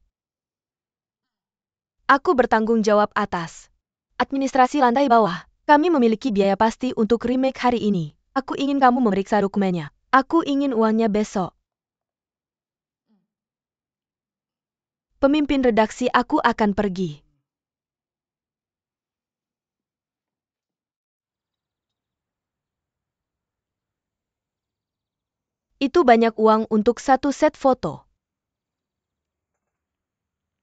Aku bertanggung jawab atas administrasi lantai bawah. Kami memiliki biaya pasti untuk remake hari ini. Aku ingin kamu memeriksa dokumennya. Aku ingin uangnya besok. Pemimpin redaksi, aku akan pergi. Itu banyak uang untuk satu set foto.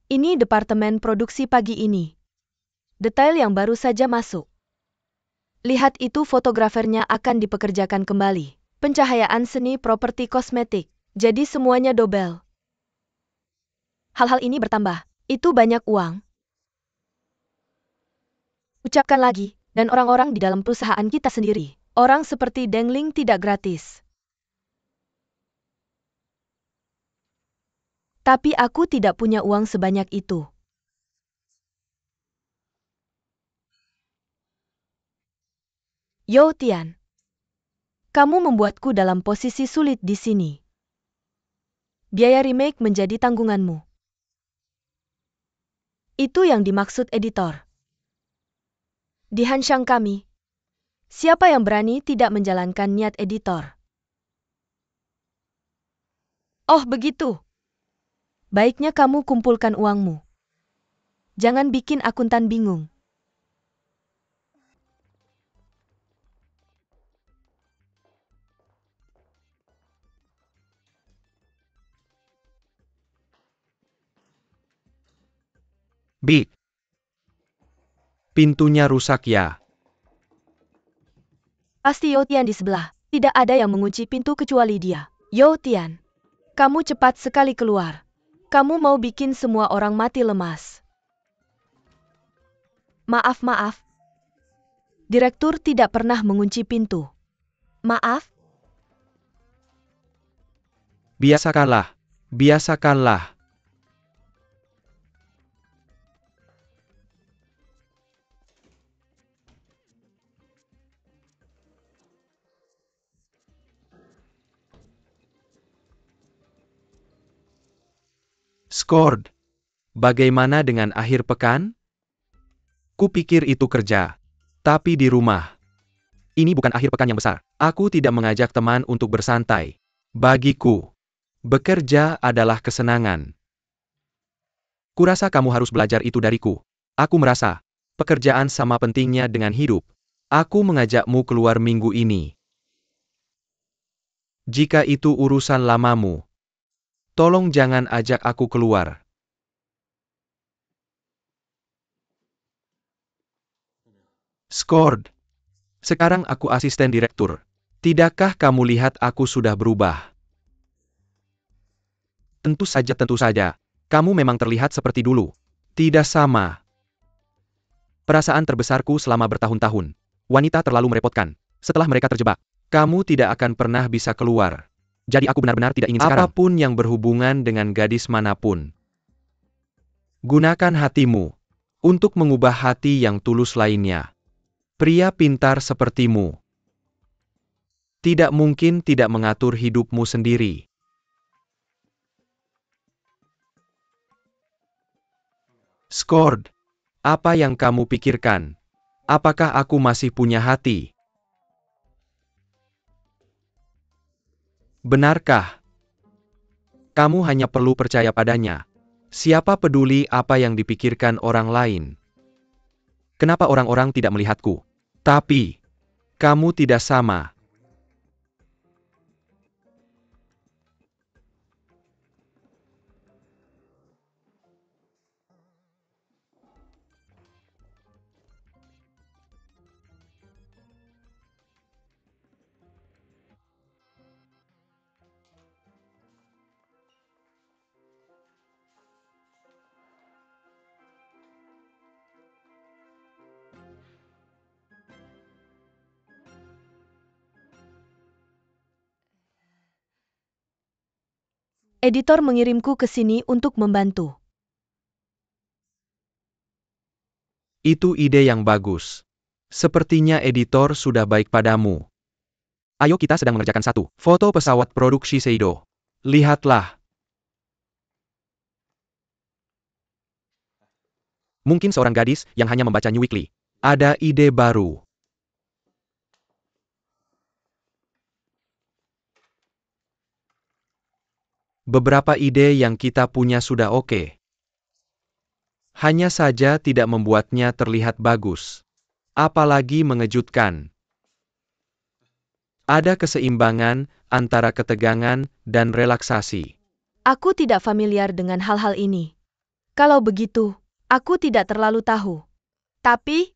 Ini departemen produksi pagi ini. Detail yang baru saja masuk. Lihat itu, fotografernya akan dipekerjakan kembali. Pencahayaan seni, properti kosmetik. Jadi semuanya double. Hal-hal ini bertambah. Itu banyak uang. Ucapkan lagi, dan orang-orang di dalam perusahaan kita sendiri. Orang seperti Dengling tidak gratis. Tapi aku tidak punya uang sebanyak itu. Yo Tian, kamu membuatku dalam posisi sulit di sini. Biaya remake menjadi tanggunganmu. Itu yang dimaksud editor. Di Hanshang kami, siapa yang berani tidak menjalankan niat editor? Oh begitu. Baiknya kamu kumpulkan uangmu. Jangan bikin akuntan bingung. Big. Pintunya rusak ya. Pasti Yo Tian di sebelah. Tidak ada yang mengunci pintu kecuali dia. Yo Tian, kamu cepat sekali keluar. Kamu mau bikin semua orang mati lemas. Maaf. Direktur tidak pernah mengunci pintu. Maaf? Biasakanlah. Biasakanlah. Scored. Bagaimana dengan akhir pekan? Kupikir itu kerja. Tapi di rumah. Ini bukan akhir pekan yang besar. Aku tidak mengajak teman untuk bersantai. Bagiku, bekerja adalah kesenangan. Kurasa kamu harus belajar itu dariku. Aku merasa, pekerjaan sama pentingnya dengan hidup. Aku mengajakmu keluar minggu ini. Jika itu urusan lamamu, tolong jangan ajak aku keluar. Scored. Sekarang aku asisten direktur. Tidakkah kamu lihat aku sudah berubah? Tentu saja. Kamu memang terlihat seperti dulu. Tidak sama. Perasaan terbesarku selama bertahun-tahun. Wanita terlalu merepotkan. Setelah mereka terjebak, kamu tidak akan pernah bisa keluar. Jadi aku benar-benar tidak ingin sekarang. Apapun yang berhubungan dengan gadis manapun. Gunakan hatimu untuk mengubah hati yang tulus lainnya. Pria pintar sepertimu tidak mungkin tidak mengatur hidupmu sendiri. Skord. Apa yang kamu pikirkan? Apakah aku masih punya hati? Benarkah? Kamu hanya perlu percaya padanya. Siapa peduli apa yang dipikirkan orang lain? Kenapa orang-orang tidak melihatku? Tapi, kamu tidak sama. Editor mengirimku ke sini untuk membantu. Itu ide yang bagus. Sepertinya editor sudah baik padamu. Ayo kita sedang mengerjakan satu foto pesawat produk Shiseido. Lihatlah. Mungkin seorang gadis yang hanya membaca New Weekly. Ada ide baru. Beberapa ide yang kita punya sudah oke. Hanya saja tidak membuatnya terlihat bagus. Apalagi mengejutkan. Ada keseimbangan antara ketegangan dan relaksasi. Aku tidak familiar dengan hal-hal ini. Kalau begitu, aku tidak terlalu tahu. Tapi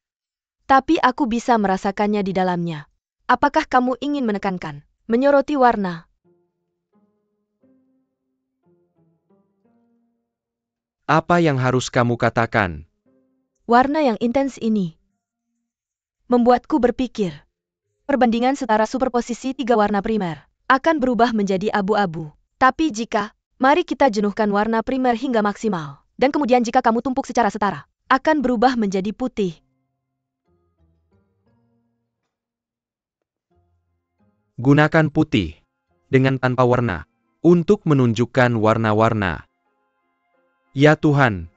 aku bisa merasakannya di dalamnya. Apakah kamu ingin menekankan, menyoroti warna? Apa yang harus kamu katakan? Warna yang intens ini membuatku berpikir. Perbandingan setara superposisi tiga warna primer akan berubah menjadi abu-abu. Tapi mari kita jenuhkan warna primer hingga maksimal. Dan kemudian jika kamu tumpuk secara setara, akan berubah menjadi putih. Gunakan putih dengan tanpa warna untuk menunjukkan warna-warna. Ya Tuhan.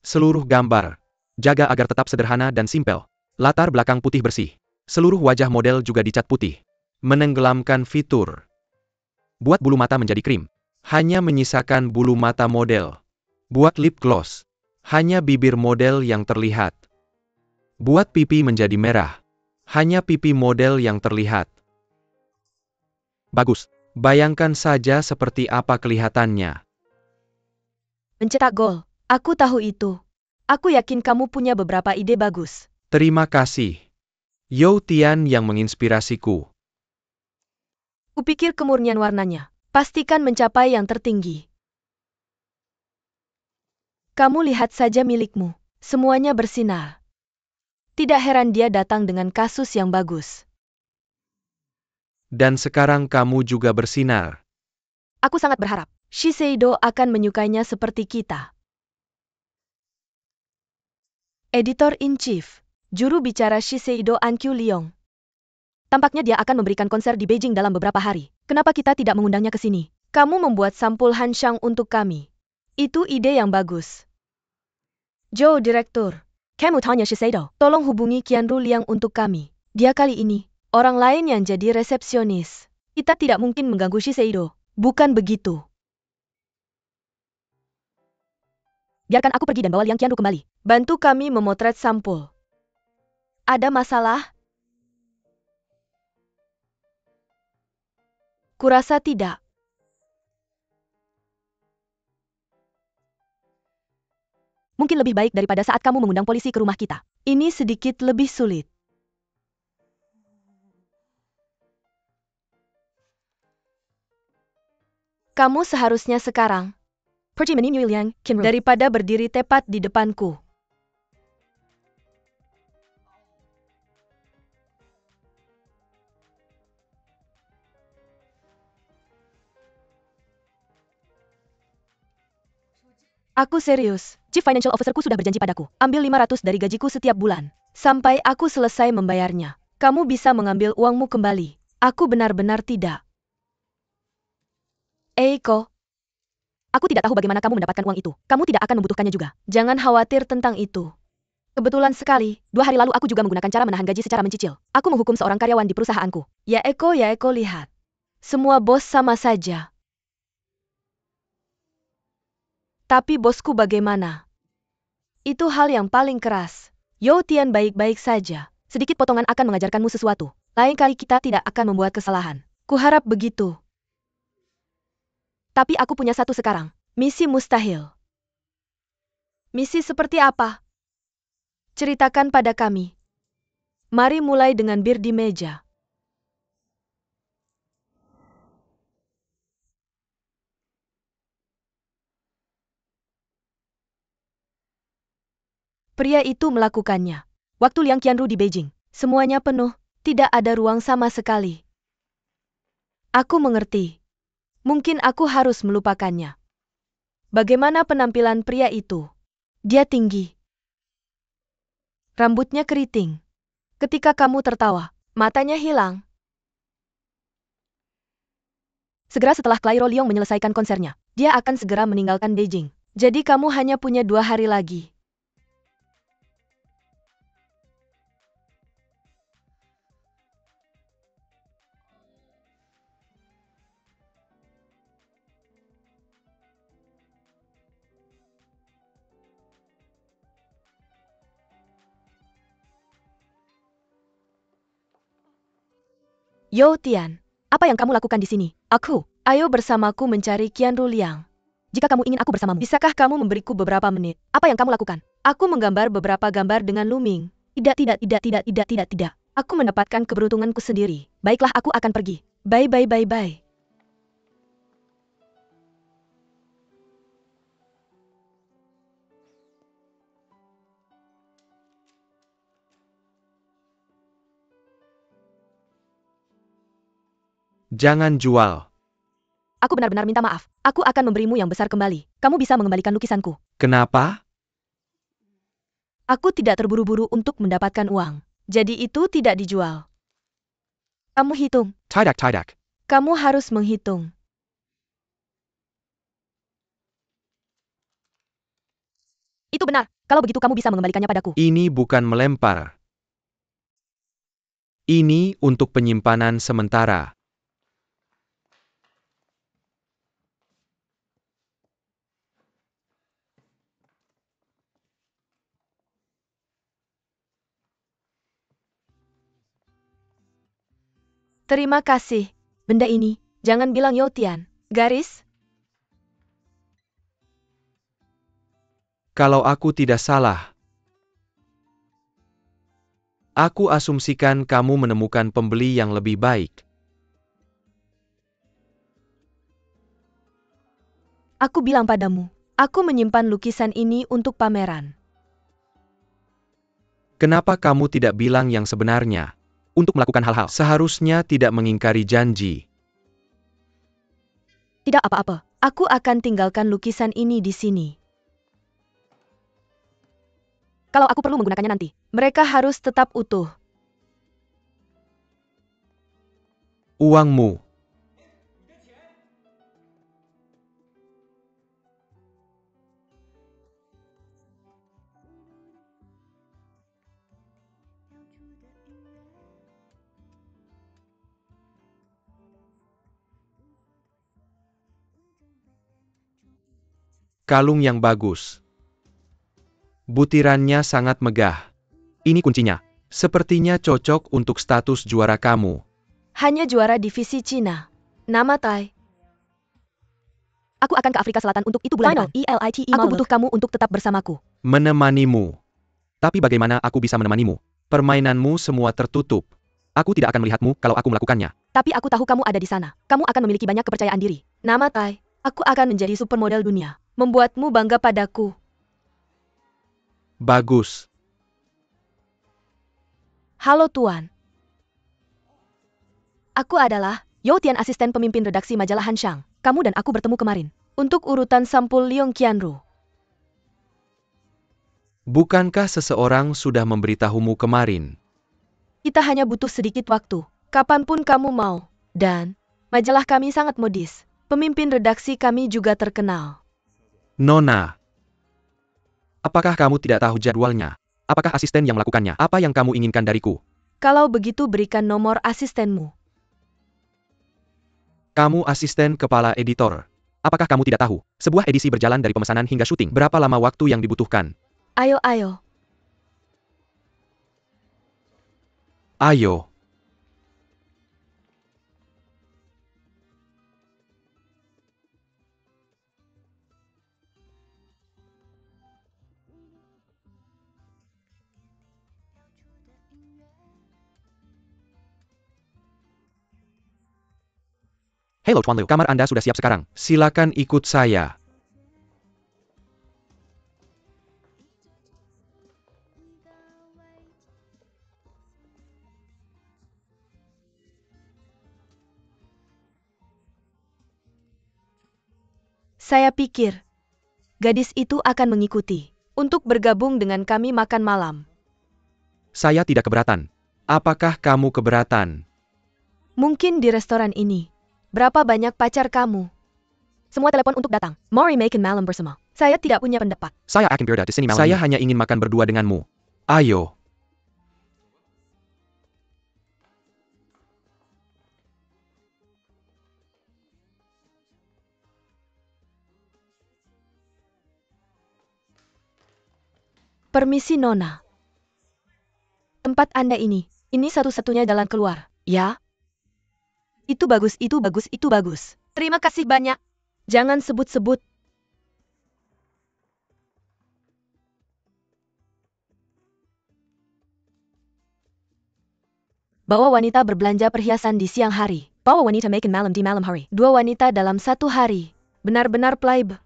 Seluruh gambar. Jaga agar tetap sederhana dan simpel. Latar belakang putih bersih. Seluruh wajah model juga dicat putih. Menenggelamkan fitur. Buat bulu mata menjadi krim. Hanya menyisakan bulu mata model. Buat lip gloss. Hanya bibir model yang terlihat. Buat pipi menjadi merah. Hanya pipi model yang terlihat. Bagus. Bayangkan saja seperti apa kelihatannya. Mencetak gol. Aku tahu itu. Aku yakin kamu punya beberapa ide bagus. Terima kasih. You Tian yang menginspirasiku. Kupikir kemurnian warnanya. Pastikan mencapai yang tertinggi. Kamu lihat saja milikmu. Semuanya bersinar. Tidak heran dia datang dengan kasus yang bagus. Dan sekarang kamu juga bersinar. Aku sangat berharap Shiseido akan menyukainya seperti kita. Editor-in-Chief, juru bicara Shiseido An Q Leong. Tampaknya dia akan memberikan konser di Beijing dalam beberapa hari. Kenapa kita tidak mengundangnya ke sini? Kamu membuat sampul Hanshang untuk kami. Itu ide yang bagus. Joe Direktur, kamu tanya Shiseido, tolong hubungi Qianru Liang untuk kami. Dia kali ini, orang lain yang jadi resepsionis. Kita tidak mungkin mengganggu Shiseido. Bukan begitu. Biarkan aku pergi dan bawa Liang Qianru kembali. Bantu kami memotret sampul. Ada masalah? Kurasa tidak. Mungkin lebih baik daripada saat kamu mengundang polisi ke rumah kita. Ini sedikit lebih sulit. Kamu seharusnya sekarang pergi menemui Liang Qianru daripada berdiri tepat di depanku. Aku serius. Chief Financial Officerku sudah berjanji padaku. Ambil 500 dari gajiku setiap bulan. Sampai aku selesai membayarnya. Kamu bisa mengambil uangmu kembali. Aku benar-benar tidak. Eiko. Aku tidak tahu bagaimana kamu mendapatkan uang itu. Kamu tidak akan membutuhkannya juga. Jangan khawatir tentang itu. Kebetulan sekali, 2 hari lalu aku juga menggunakan cara menahan gaji secara mencicil. Aku menghukum seorang karyawan di perusahaanku. Ya Eko, lihat. Semua bos sama saja. Tapi bosku bagaimana? Itu hal yang paling keras. Yo Tian baik-baik saja. Sedikit potongan akan mengajarkanmu sesuatu. Lain kali kita tidak akan membuat kesalahan. Kuharap begitu. Tapi aku punya satu sekarang. Misi mustahil. Misi seperti apa? Ceritakan pada kami. Mari mulai dengan bir di meja. Pria itu melakukannya. Waktu Liang Qianru di Beijing, semuanya penuh, tidak ada ruang sama sekali. Aku mengerti. Mungkin aku harus melupakannya. Bagaimana penampilan pria itu? Dia tinggi. Rambutnya keriting. Ketika kamu tertawa, matanya hilang. Segera setelah Clairo Liong menyelesaikan konsernya, dia akan segera meninggalkan Beijing. Jadi kamu hanya punya 2 hari lagi. Yo Tian, apa yang kamu lakukan di sini? Ayo bersamaku mencari Qianru Liang. Jika kamu ingin aku bersamamu, bisakah kamu memberiku beberapa menit? Apa yang kamu lakukan? Aku menggambar beberapa gambar dengan Luming. Tidak. Aku mendapatkan keberuntunganku sendiri. Baiklah, aku akan pergi. Bye. Jangan jual. Aku benar-benar minta maaf. Aku akan memberimu yang besar kembali. Kamu bisa mengembalikan lukisanku. Kenapa? Aku tidak terburu-buru untuk mendapatkan uang. Jadi itu tidak dijual. Kamu hitung. Tidak. Kamu harus menghitung. Itu benar. Kalau begitu kamu bisa mengembalikannya padaku. Ini bukan melempar. Ini untuk penyimpanan sementara. Terima kasih. Benda ini, jangan bilang Yo Tian. Garis? Kalau aku tidak salah, aku asumsikan kamu menemukan pembeli yang lebih baik. Aku bilang padamu, aku menyimpan lukisan ini untuk pameran. Kenapa kamu tidak bilang yang sebenarnya? Untuk melakukan hal-hal, seharusnya tidak mengingkari janji. Tidak apa-apa, aku akan tinggalkan lukisan ini di sini. Kalau aku perlu menggunakannya nanti, mereka harus tetap utuh. Uangmu. Kalung yang bagus. Butirannya sangat megah. Ini kuncinya. Sepertinya cocok untuk status juara kamu. Hanya juara divisi Cina. Nama Tai. Aku akan ke Afrika Selatan untuk itu bulan depan. Aku butuh kamu untuk tetap bersamaku. Menemanimu. Tapi bagaimana aku bisa menemanimu? Permainanmu semua tertutup. Aku tidak akan melihatmu kalau aku melakukannya. Tapi aku tahu kamu ada di sana. Kamu akan memiliki banyak kepercayaan diri. Nama Tai. Aku akan menjadi supermodel dunia. Membuatmu bangga padaku. Bagus. Halo Tuan. Aku adalah Yo Tian, asisten pemimpin redaksi majalah Hanshang. Kamu dan aku bertemu kemarin untuk urutan sampul Liong Qianru. Bukankah seseorang sudah memberitahumu kemarin? Kita hanya butuh sedikit waktu. Kapanpun kamu mau. Dan, majalah kami sangat modis. Pemimpin redaksi kami juga terkenal. Nona, apakah kamu tidak tahu jadwalnya? Apakah asisten yang melakukannya? Apa yang kamu inginkan dariku? Kalau begitu berikan nomor asistenmu. Kamu asisten kepala editor. Apakah kamu tidak tahu? Sebuah edisi berjalan dari pemesanan hingga syuting. Berapa lama waktu yang dibutuhkan? Ayo, ayo. Ayo. Halo Tuan Liu, kamar Anda sudah siap sekarang. Silakan ikut saya. Saya pikir, gadis itu akan mengikuti. Untuk bergabung dengan kami makan malam. Saya tidak keberatan. Apakah kamu keberatan? Mungkin di restoran ini. Berapa banyak pacar kamu? Semua telepon untuk datang. Mari makan malam bersama. Saya tidak punya pendapat. Saya akan berada di sini malam ini. Saya hanya ingin makan berdua denganmu. Ayo. Permisi Nona. Tempat Anda ini satu-satunya jalan keluar, ya? Itu bagus, itu bagus, itu bagus. Terima kasih banyak. Jangan sebut-sebut. Bawa wanita berbelanja perhiasan di siang hari. Bawa wanita makan malam di malam hari. 2 wanita dalam 1 hari. Benar-benar playboy.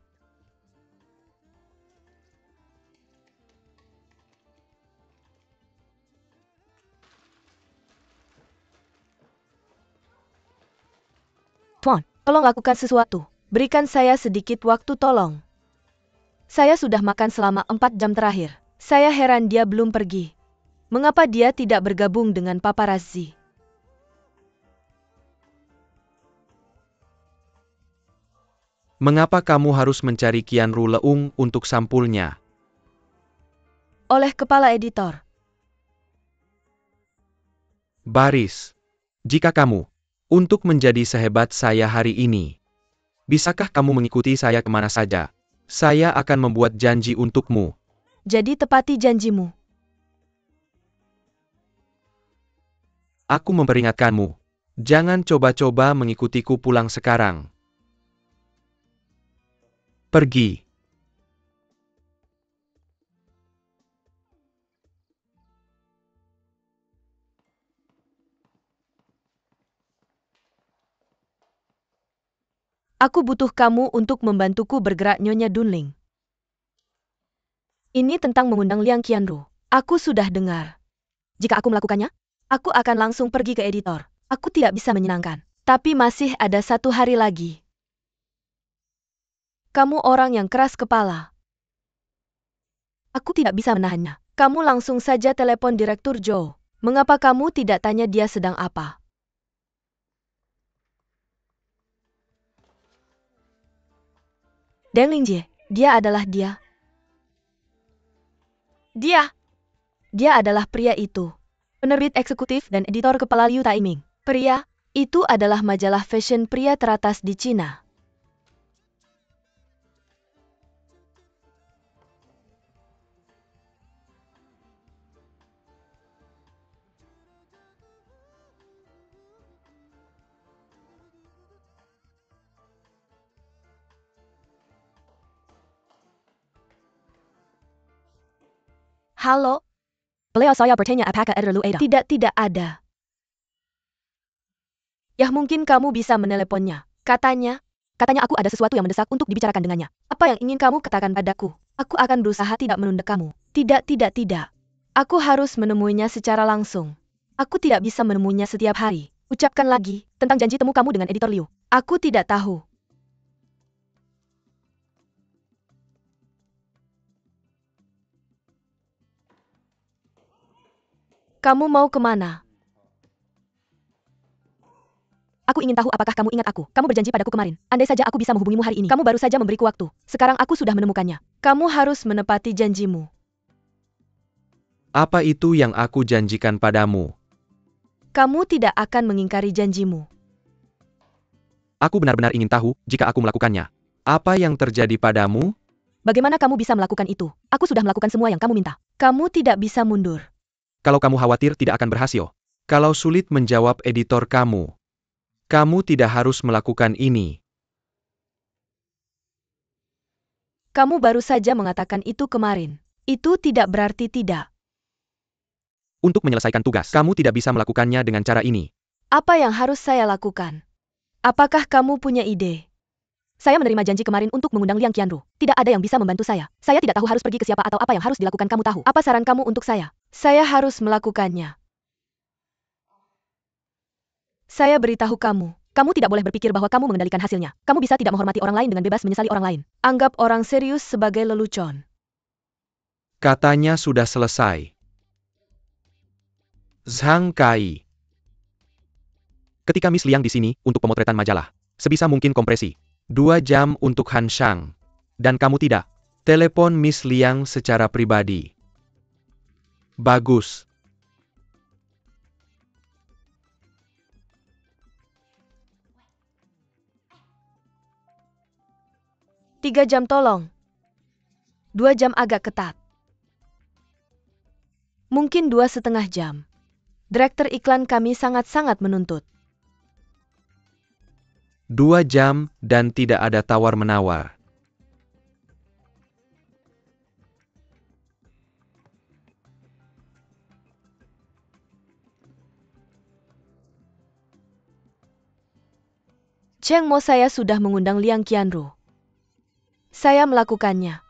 Tuan, tolong lakukan sesuatu. Berikan saya sedikit waktu tolong. Saya sudah makan selama 4 jam terakhir. Saya heran dia belum pergi. Mengapa dia tidak bergabung dengan paparazzi? Mengapa kamu harus mencari Qianru Leung untuk sampulnya? Oleh kepala editor. Baris. Jika kamu, untuk menjadi sehebat saya hari ini, bisakah kamu mengikuti saya kemana saja? Saya akan membuat janji untukmu. Jadi tepati janjimu. Aku memperingatkanmu. Jangan coba-coba mengikutiku pulang sekarang. Pergi. Aku butuh kamu untuk membantuku bergerak Nyonya Dunling. Ini tentang mengundang Liang Qianru. Aku sudah dengar. Jika aku melakukannya, aku akan langsung pergi ke editor. Aku tidak bisa menyenangkan. Tapi masih ada 1 hari lagi. Kamu orang yang keras kepala. Aku tidak bisa menahannya. Kamu langsung saja telepon Direktur Zhou. Mengapa kamu tidak tanya dia sedang apa? Deng Lingjie, dia adalah dia. Dia adalah pria itu. Penerbit eksekutif dan editor kepala Liu Taiming. Pria, itu adalah majalah fashion pria teratas di Cina. Halo? Beliau saya bertanya apakah editor Lu ada? Tidak ada. Ya mungkin kamu bisa meneleponnya. Katanya aku ada sesuatu yang mendesak untuk dibicarakan dengannya. Apa yang ingin kamu katakan padaku? Aku akan berusaha tidak menunda kamu. Tidak. Aku harus menemuinya secara langsung. Aku tidak bisa menemuinya setiap hari. Ucapkan lagi, tentang janji temu kamu dengan editor Liu. Aku tidak tahu. Kamu mau kemana? Aku ingin tahu apakah kamu ingat aku. Kamu berjanji padaku kemarin. Andai saja aku bisa menghubungimu hari ini. Kamu baru saja memberiku waktu. Sekarang aku sudah menemukannya. Kamu harus menepati janjimu. Apa itu yang aku janjikan padamu? Kamu tidak akan mengingkari janjimu. Aku benar-benar ingin tahu jika aku melakukannya. Apa yang terjadi padamu? Bagaimana kamu bisa melakukan itu? Aku sudah melakukan semua yang kamu minta. Kamu tidak bisa mundur. Kalau kamu khawatir tidak akan berhasil. Kalau sulit menjawab editor kamu. Kamu tidak harus melakukan ini. Kamu baru saja mengatakan itu kemarin. Itu tidak berarti tidak. Untuk menyelesaikan tugas, kamu tidak bisa melakukannya dengan cara ini. Apa yang harus saya lakukan? Apakah kamu punya ide? Saya menerima janji kemarin untuk mengundang Liang Qianru. Tidak ada yang bisa membantu saya. Saya tidak tahu harus pergi ke siapa atau apa yang harus dilakukan. Kamu tahu. Apa saran kamu untuk saya? Saya harus melakukannya. Saya beritahu kamu. Kamu tidak boleh berpikir bahwa kamu mengendalikan hasilnya. Kamu bisa tidak menghormati orang lain dengan bebas menyesali orang lain. Anggap orang serius sebagai lelucon. Katanya sudah selesai. Zhang Kai. Ketika Miss Liang di sini untuk pemotretan majalah. Sebisa mungkin kompresi. 2 jam untuk Han Shang. Dan kamu tidak. Telepon Miss Liang secara pribadi. Bagus. Tiga jam tolong. 2 jam agak ketat. Mungkin 2,5 jam. Direktur iklan kami sangat-sangat menuntut. 2 jam dan tidak ada tawar-menawar. Cheng Mo, saya sudah mengundang Liang Qianru. Saya melakukannya.